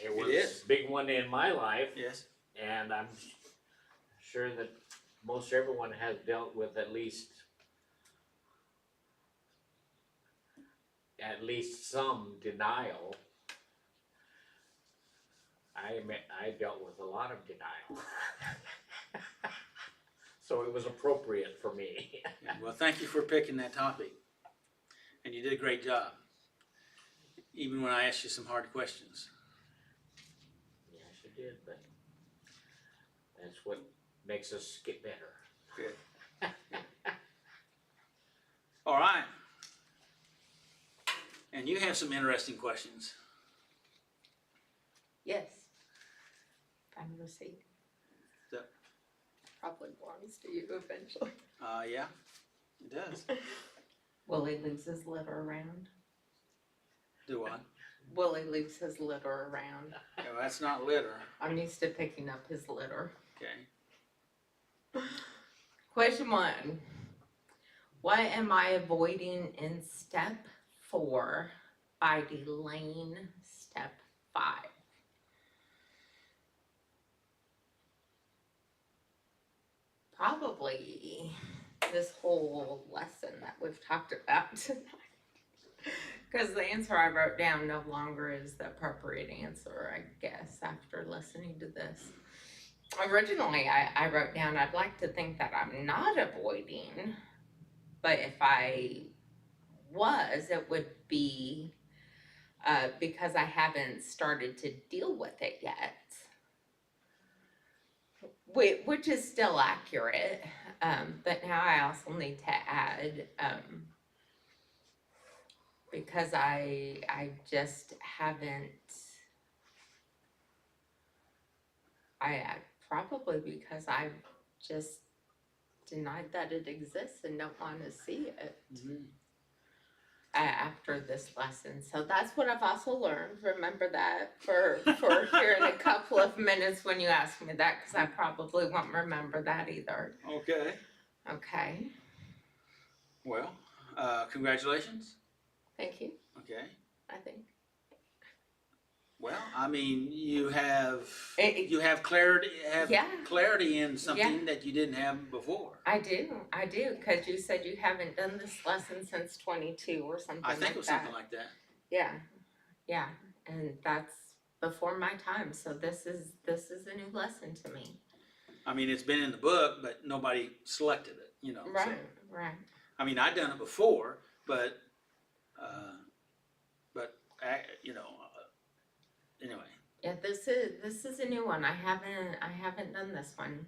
It was is. a big one in my life, Yes. and I'm sure that most everyone has dealt with at least some denial. I dealt with a lot of denial. So it was appropriate for me. Well, thank you for picking that topic. And you did a great job. Even when I asked you some hard questions. Yes, you did, but that's what makes us get better. Good. All right. And you have some interesting questions. Yes. Find the receipt. So- Probably belongs to you eventually. Yeah, it does. Willie leaves his litter around. Do what? Willie leaves his litter around. Yeah, well, that's not litter. I'm used to picking up his litter. Okay. Question 1. What am I avoiding in step 4 by delaying step 5? Probably this whole lesson that we've talked about tonight. Because the answer I wrote down no longer is the appropriate answer, I guess, after listening to this. Originally, I wrote down, I'd like to think that I'm not avoiding, but if I was, it would be because I haven't started to deal with it yet. Which is still accurate, but now I also need to add, because I just haven't, probably because I've just denied that it exists and don't want to see it after this lesson. So that's what I've also learned. Remember that for here in a couple of minutes when you ask me that, because I probably won't remember that either. Okay. Okay, Well, congratulations. thank you, Okay. I think. Well, I mean, you have It- clarity, Yeah. clarity in something that you didn't have before. I do, cause you said you haven't done this lesson since 22 or something I like that. think it was something like that. Yeah, and that's before my time, so this is a new lesson to me. I mean, it's been in the book, but nobody selected it, you know. so- Right. I mean, I'd done it before, but, you know, anyway. Yeah, this is a new one. I haven't done this one.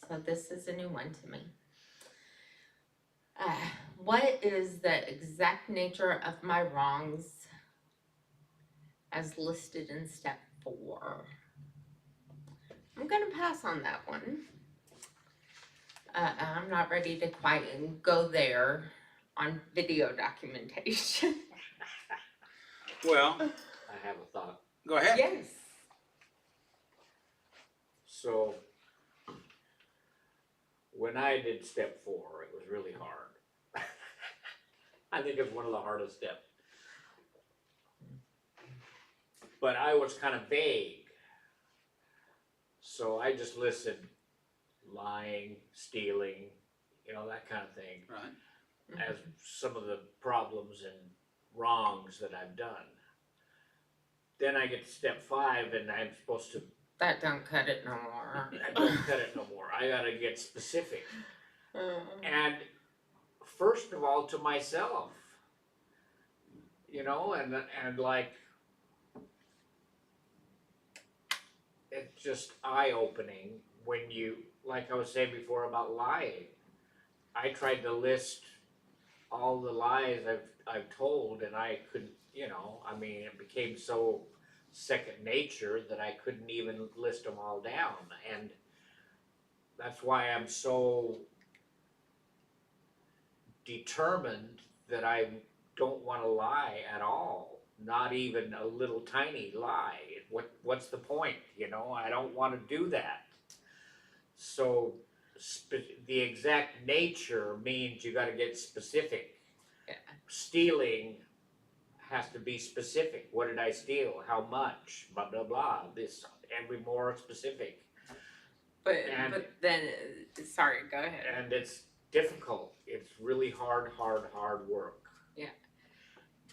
So this is a new one to me. What is the exact nature of my wrongs as listed in step 4? I'm gonna pass on that one. I'm not ready to quite go there on video documentation. Well, I have a thought. go ahead. Yes. So, when I did step 4, it was really hard. I think it's one of the hardest steps. But I was kind of vague. So I just listed lying, stealing, you know, that kind of thing, Right. as some of the problems and wrongs that I've done. Then I get to step 5 and I'm supposed to, That don't cut it no more. I don't cut it no more. I gotta get specific. Uh, And first of all, to myself, you know, and like, it's just eye-opening when you, like I was saying before about lying. I tried to list all the lies I've told, and I couldn't, you know, I mean, it became so second nature that I couldn't even list them all down, and that's why I'm so determined that I don't want to lie at all, not even a little tiny lie. What's the point, you know? I don't want to do that. So the exact nature means you got to get specific. Yeah. Stealing has to be specific. What did I steal? How much? Blah blah blah. This and be more specific. but And- then, sorry, go ahead. And it's difficult. It's really hard work. Yeah.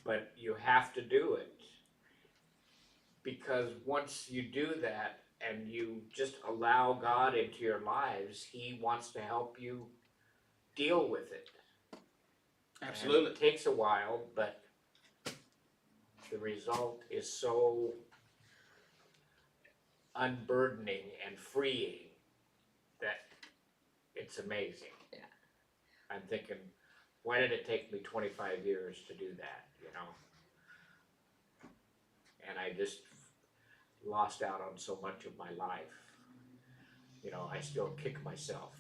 But you have to do it. Because once you do that and you just allow God into your lives, He wants to help you deal with it. And Absolutely. it takes a while, but the result is so unburdening and freeing that it's amazing. Yeah. I'm thinking, why did it take me 25 years to do that, you know? And I just lost out on so much of my life. You know, I still kick myself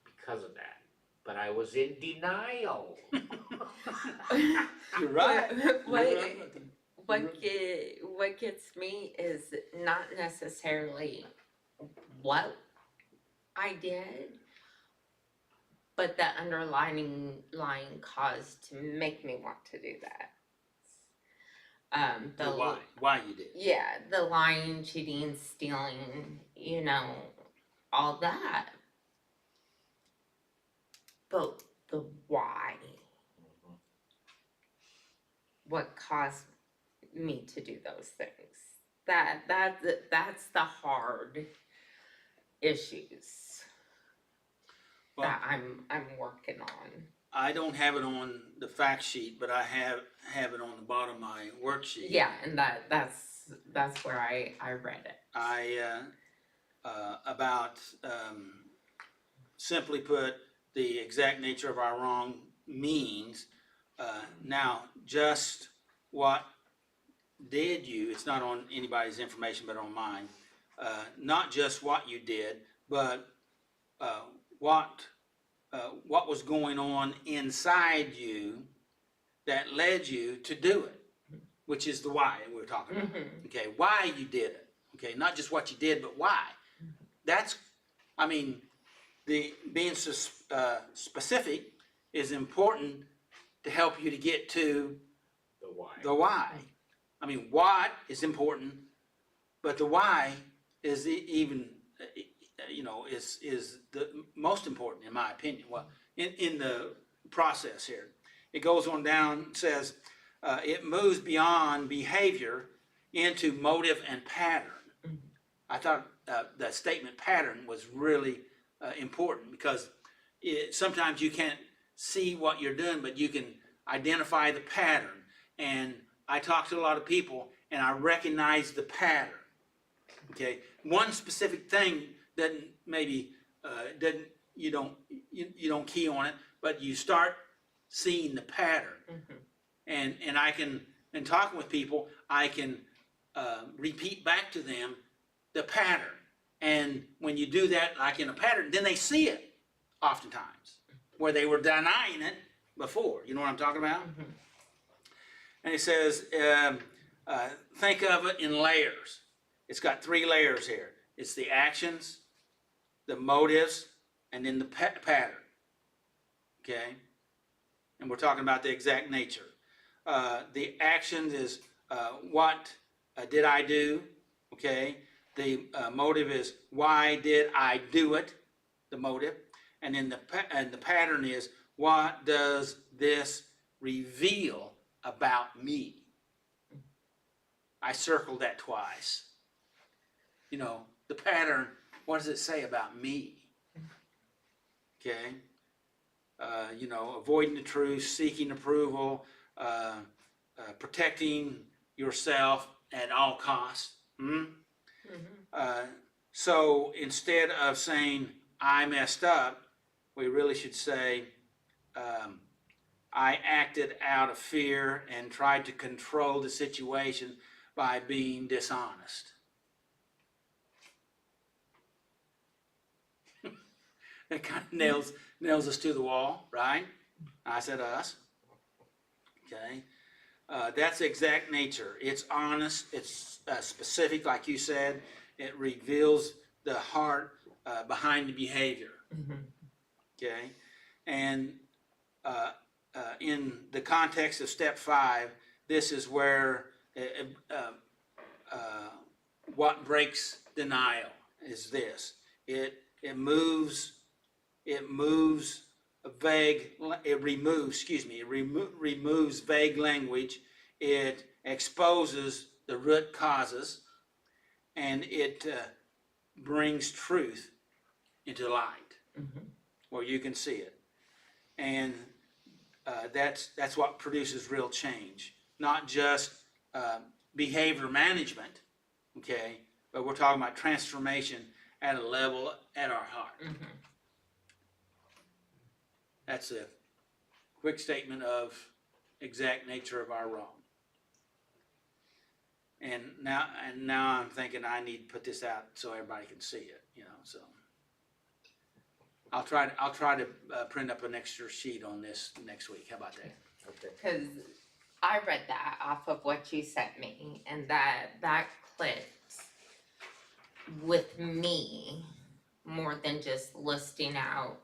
because of that. But I was in denial. You're right. What gets me is not necessarily what I did, but the underlying cause to make me want to do that. The why you did. Yeah, the lying, cheating, stealing, you know, all that. But the why, what caused me to do those things? That's the hard issues Well, that I'm working on. I don't have it on the fact sheet, but I have it on the bottom of my worksheet. Yeah, and that's where I read it. About simply put, the exact nature of our wrong means. Now, just what did you? It's not on anybody's information, but on mine. Not just what you did, but what was going on inside you that led you to do it, which is the why we're talking about. Mhm. Okay, why you did it. Okay, not just what you did, but why. That's, I mean, the being specific is important to help you to get to The why. the why. I mean, what is important But the why is even, is the most important, in my opinion. Well, in the process here, it goes on down, says, it moves beyond behavior into motive and pattern. I thought that statement pattern was really important because sometimes you can't see what you're doing, but you can identify the pattern. And I talk to a lot of people and I recognize the pattern. Okay, one specific thing doesn't maybe you don't key on it, but you start seeing the pattern. And I can, in talking with people, I can repeat back to them the pattern. And when you do that, like in a pattern, then they see it oftentimes, where they were denying it before. You know what I'm talking about? And it says, think of it in layers. It's got 3 layers here. It's the actions, the motives, and then the pattern. Okay? And we're talking about the exact nature. The actions is what did I do? Okay? The motive is why did I do it? The motive. And then the pattern is what does this reveal about me? I circled that twice. You know, the pattern, what does it say about me? Okay? Avoiding the truth, seeking approval, protecting yourself at all costs. So instead of saying, I messed up, we really should say, I acted out of fear and tried to control the situation by being dishonest. That kind of nails us to the wall, right? I said us. Okay. That's the exact nature. It's honest. It's specific, like you said. It reveals the heart behind the behavior. Okay. And in the context of step 5, this is where what breaks denial is this. It removes vague language. It exposes the root causes, and it brings truth into light where you can see it. And that's what produces real change, not just behavior management, okay, but we're talking about transformation at a level at our heart. That's a quick statement of exact nature of our wrong. And now I'm thinking I need to put this out so everybody can see it, so. I'll try to print up an extra sheet on this next week. How about that? Okay. Cause I read that off of what you sent me and that clicked with me more than just listing out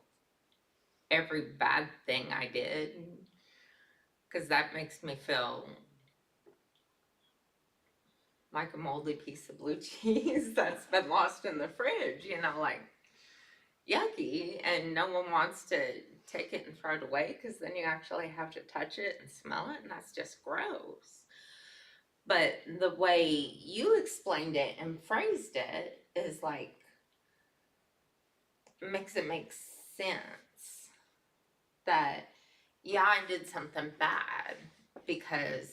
every bad thing I did. Cause that makes me feel like a moldy piece of blue cheese that's been lost in the fridge, like yucky, and no one wants to take it and throw it away because then you actually have to touch it and smell it, and that's just gross. But the way you explained it and phrased it is like makes it make sense that yeah, I did something bad because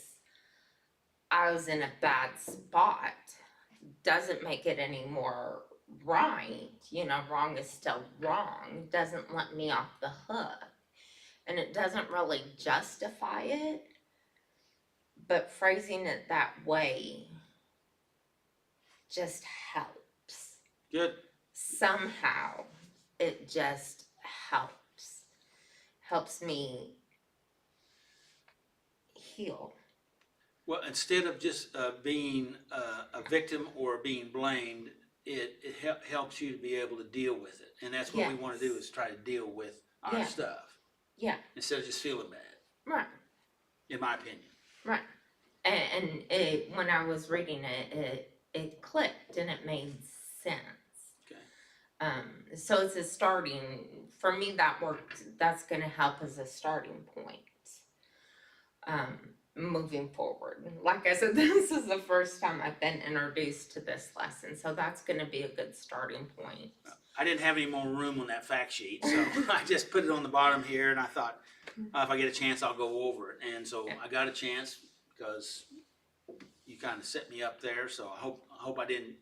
I was in a bad spot doesn't make it any more right. Wrong is still wrong. It doesn't let me off the hook. And it doesn't really justify it. But phrasing it that way just helps. Good. Somehow it just helps. Helps me heal. Well, instead of just being a victim or being blamed, it helps you to be able to deal with it. And that's what we want to do, is try to deal with our Yeah. stuff. Yeah. Instead of just feeling bad, Right. in my opinion. Right. And when I was reading it, it clicked and it made sense. Okay. So it's a starting, for me, that worked, that's gonna help as a starting point. Moving forward, like I said, this is the first time I've been introduced to this lesson, so that's gonna be a good starting point. I didn't have any more room on that fact sheet, so I just put it on the bottom here, and I thought, if I get a chance, I'll go over it. And so I got a chance because you kind of set me up there, so I hope I didn't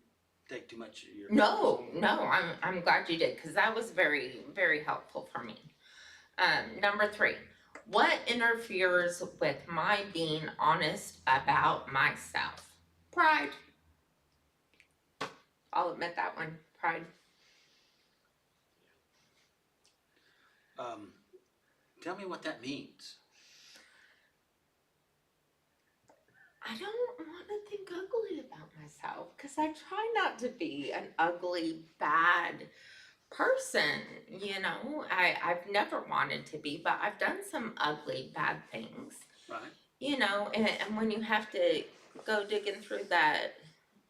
take too much of your. No, I'm glad you did, cause that was very, very helpful for me. Number 3, what interferes with my being honest about myself? Pride. I'll admit that one, pride. Tell me what that means. I don't want to think ugly about myself because I try not to be an ugly, bad person. You know, I've never wanted to be, but I've done some ugly, bad things. Right. You know, and when you have to go digging through that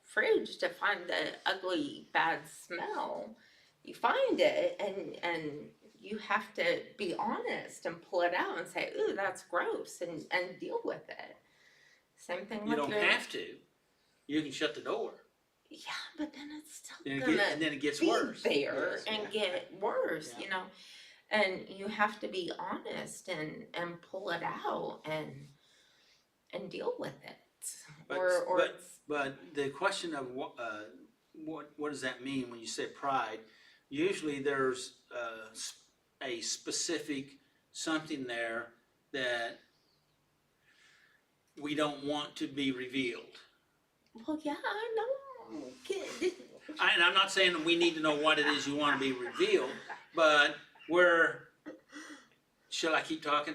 fridge to find the ugly, bad smell, you find it and you have to be honest and pull it out and say, ooh, that's gross, and deal with it. Same thing with You don't your, have to. You can shut the door. yeah, but then it's still And gonna then it gets be worse. there Yes, and yeah. get worse, Yeah. you know? And you have to be honest and pull it out and deal with it. But- Or it's, But the question of what does that mean when you say pride? Usually there's a specific something there that we don't want to be revealed. well, yeah, I know. And I'm not saying that we need to know what it is you want to be revealed, but shall I keep talking?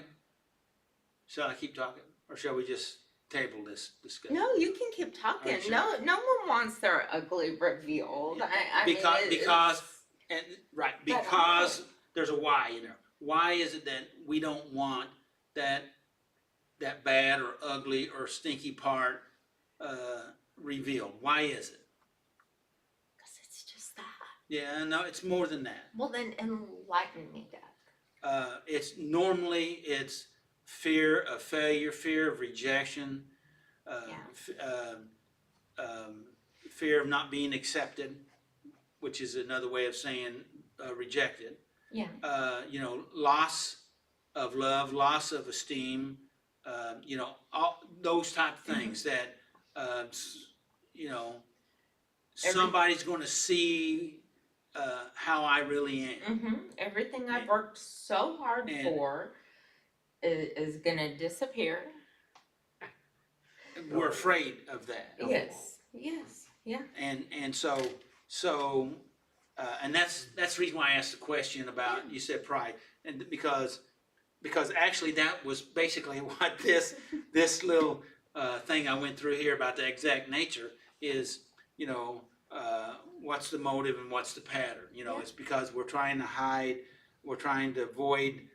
Shall I keep talking? Or shall we just table this discussion? No, you can keep talking. Alright, sure. No one wants their ugly revealed. I Because- mean, because- it's- Because there's a why in there. Why is it that we don't want that bad or ugly or stinky part revealed? Why is it? 'cause it's just that. Yeah, no, it's more than that. Well, then enlighten me, Dad. It's fear of failure, fear of rejection, fear of not being accepted, which is another way of saying rejected. Yeah. Loss of love, loss of esteem, all those type of things that, somebody's going to see how I really am. Everything I've worked so hard And- for is gonna disappear. We're afraid of that. Yes. Yeah. And so, and that's the reason why I asked the question about, you said pride, and because actually that was basically what this little thing I went through here about the exact nature is, what's the motive and what's the pattern, Yeah. it's because we're trying to hide, we're trying to avoid,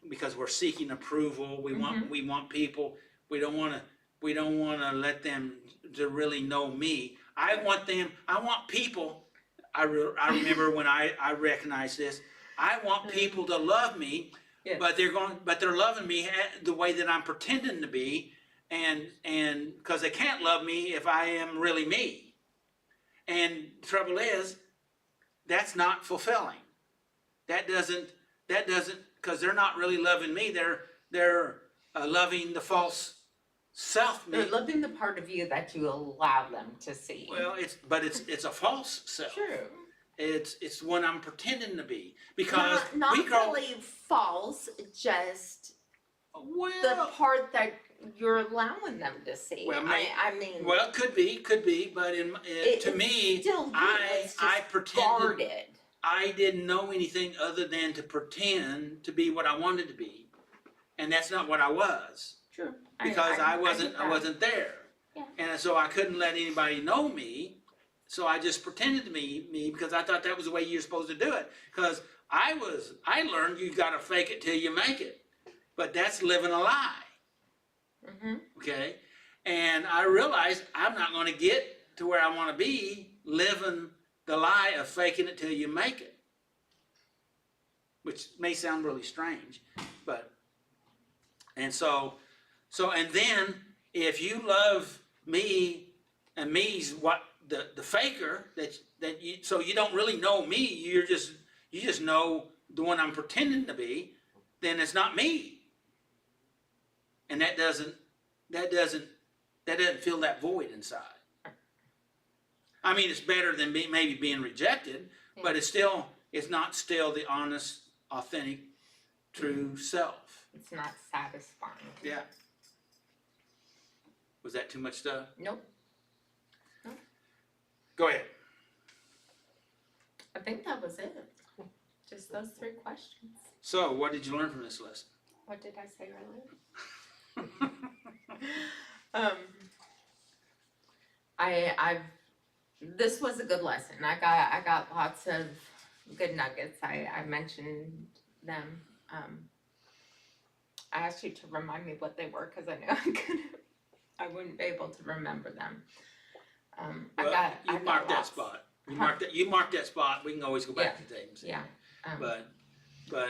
because we're seeking approval, we want people, we don't wanna let them to really know me. I want people, I remember when I recognized this, I want people to love me, Yes. but they're loving me the way that I'm pretending to be, and because they can't love me if I am really me. And the trouble is, that's not fulfilling. That doesn't, because they're not really loving me, they're loving the false self me. They're loving the part of you that you allow them to see. Well, it's a false self. True. It's what I'm pretending to be, because Not we grow. really false, just the Well, part that you're allowing them to see. Well, I mean, well, could be, but to it's me, still you, it's I just pretended. guarded. I didn't know anything other than to pretend to be what I wanted to be, and that's not what I was, True. because I get wasn't that. there. Yeah. And so I couldn't let anybody know me, so I just pretended to be me because I thought that was the way you're supposed to do it. Because I learned you gotta fake it till you make it, but that's living a lie. Mhm. Okay, and I realized I'm not going to get to where I wanna be, living the lie of faking it till you make it. Which may sound really strange, but, and and then if you love me and me's what the faker that you, so you don't really know me, you just know the one I'm pretending to be, then it's not me. And that doesn't fill that void inside. I mean, it's better than maybe being rejected, but it's not still the honest, authentic, true self. It's not satisfying. Yeah. Was that too much stuff? Nope. Go ahead. I think that was it. Just those 3 questions. So, what did you learn from this lesson? What did I say earlier? This was a good lesson. I got lots of good nuggets. I mentioned them. I asked you to remind me what they were because I knew I wouldn't be able to remember them. You marked that spot. You marked that spot. We can always go back to tape and see. Yeah. But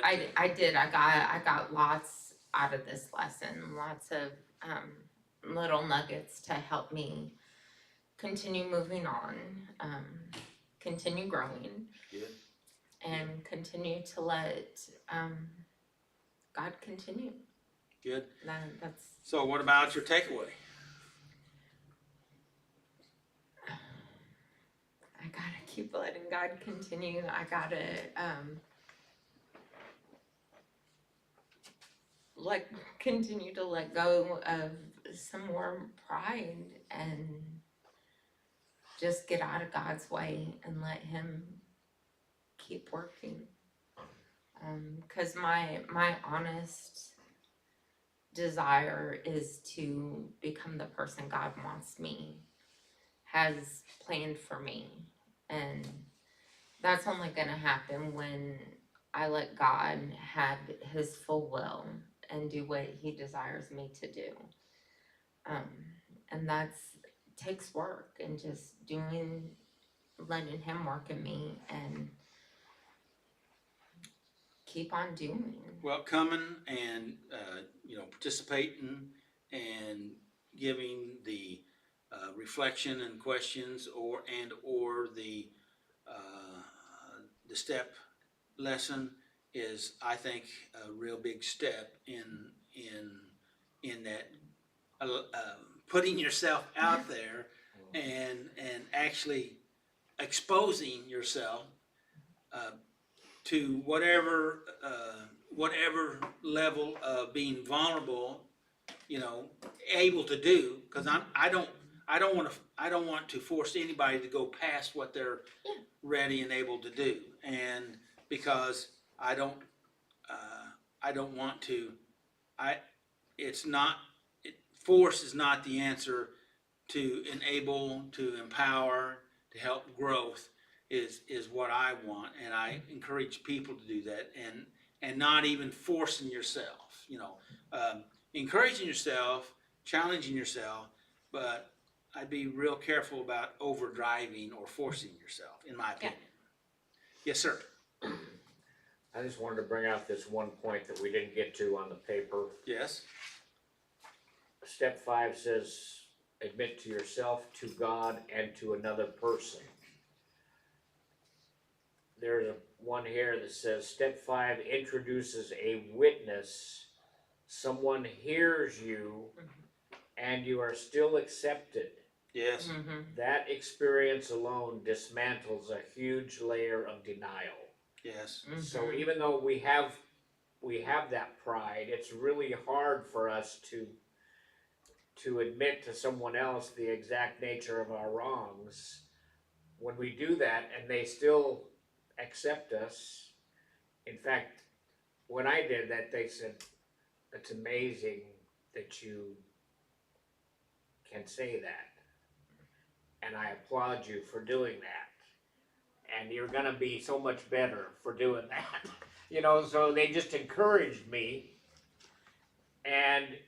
I did. I got lots out of this lesson. Lots of little nuggets to help me continue moving on, continue growing, Good. and continue to let God continue. Good. That's So, what about your takeaway? I gotta keep letting God continue. I gotta continue to let go of some more pride and just get out of God's way and let Him keep working. 'Cause my honest desire is to become the person God wants me, has planned for me. And that's only gonna happen when I let God have His full will and do what He desires me to do. And takes work, and just letting Him work in me and keep on doing. Well, coming and participating and giving the reflection and questions or the step lesson is, I think, a real big step in that putting yourself out there and actually exposing yourself to whatever level of being vulnerable, able to do. Because I don't want to force anybody to go past what they're ready and able to do, and because I don't want to. Force is not the answer to enable, to empower, to help growth. Is what I want, and I encourage people to do that, and not even forcing yourself. Encouraging yourself, challenging yourself, but I'd be real careful about overdriving or forcing yourself, in my opinion. Yes, sir. I just wanted to bring out this one point that we didn't get to on the paper. Yes. Step 5 says, admit to yourself, to God, and to another person. There's one here that says, step 5 introduces a witness. Someone hears you, and you are still accepted. Yes. Mm-hmm. That experience alone dismantles a huge layer of denial. Yes. So even though we have that pride, it's really hard for us to admit to someone else the exact nature of our wrongs. When we do that and they still accept us, in fact, when I did that, they said, it's amazing that you can say that, and I applaud you for doing that, and you're gonna be so much better for doing that. So they just encouraged me, and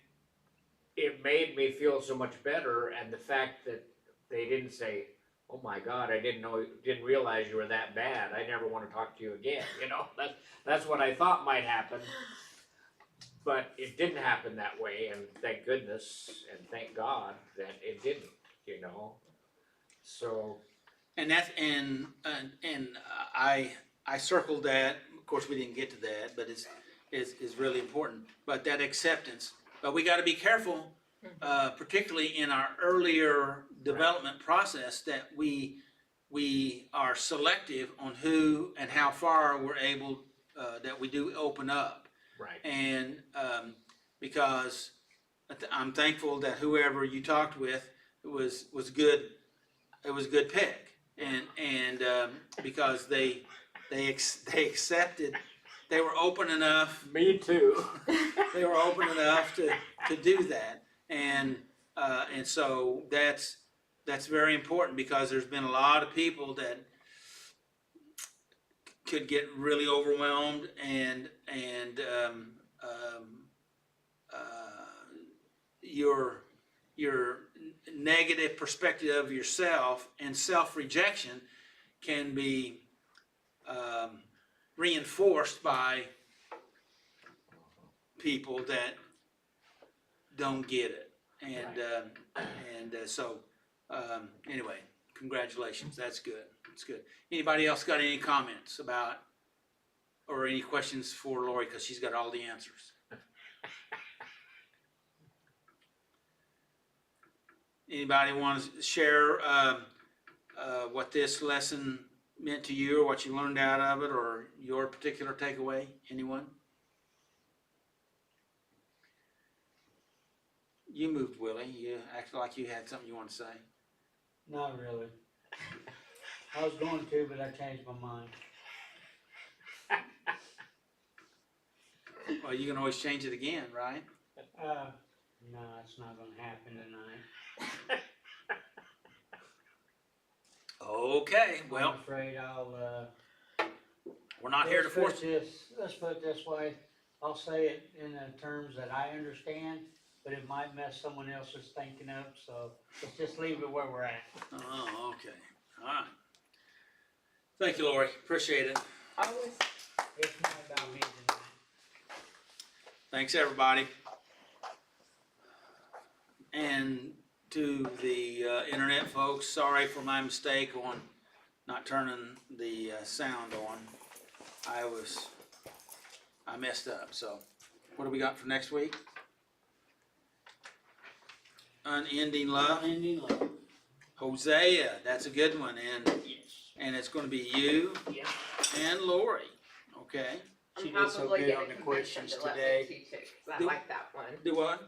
it made me feel so much better. And the fact that they didn't say, oh my God, I didn't realize you were that bad, I never wanna talk to you again, you know, that's what I thought might happen. But it didn't happen that way, and thank goodness, and thank God that it didn't, you know? So, And that's, and I circled that, of course, we didn't get to that, but it's really important. But that acceptance, but we gotta be careful, particularly in our earlier development process, that we are selective on who and how far we're able, that we do open up. right, And, because I'm thankful that whoever you talked with was good, it was a good pick. And because they accepted, they were open enough, me too. they were open enough to do that. And so that's very important, because there's been a lot of people that could get really overwhelmed and your negative perspective of yourself and self-rejection can be reinforced by people that don't get it. So anyway, congratulations, that's good, that's good. Anybody else got any comments about, or any questions for Lori, because she's got all the answers? Anybody want to share what this lesson meant to you, or what you learned out of it, or your particular takeaway? Anyone? You moved, Willie. You acted like you had something you want to say. Not really. I was going to, but I changed my mind. Well, you can always change it again, right? No, it's not gonna happen tonight. Okay, well, I'm afraid I'll, we're not here to force. Let's put it this way, I'll say it in the terms that I understand, but it might mess someone else's thinking up, so let's just leave it where we're at. Oh, okay, all right. Thank you, Lori, appreciate it. Always. It's not about me tonight. Thanks, everybody. And to the internet folks, sorry for my mistake on not turning the sound on. I messed up, so what do we got for next week? Unending Love, Unending love. Hosea, that's a good one, Yes. and it's gonna be you Yeah. and Lori, okay? She I'm did so probably good gonna on the convince him questions to let today. me teach it, cause I Do- like that one. Do what?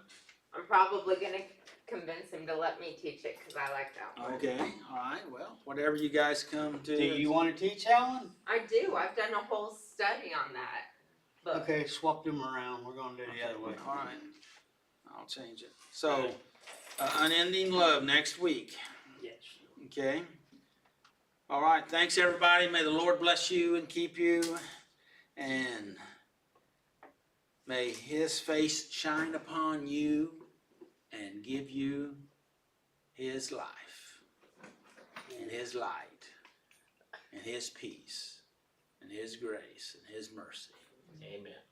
I'm probably gonna convince him to let me teach it, cause I like that one. Okay, all right, well, whatever you guys come to. Do you wanna teach that one? I do, I've done a whole study on that book. Okay, swap them around, we're gonna do it the other way. All right, I'll change it. So, Unending Love next week, Yes. okay? All right, thanks, everybody. May the Lord bless you and keep you, and may His face shine upon you and give you His life and His light and His peace and His grace and His mercy. amen.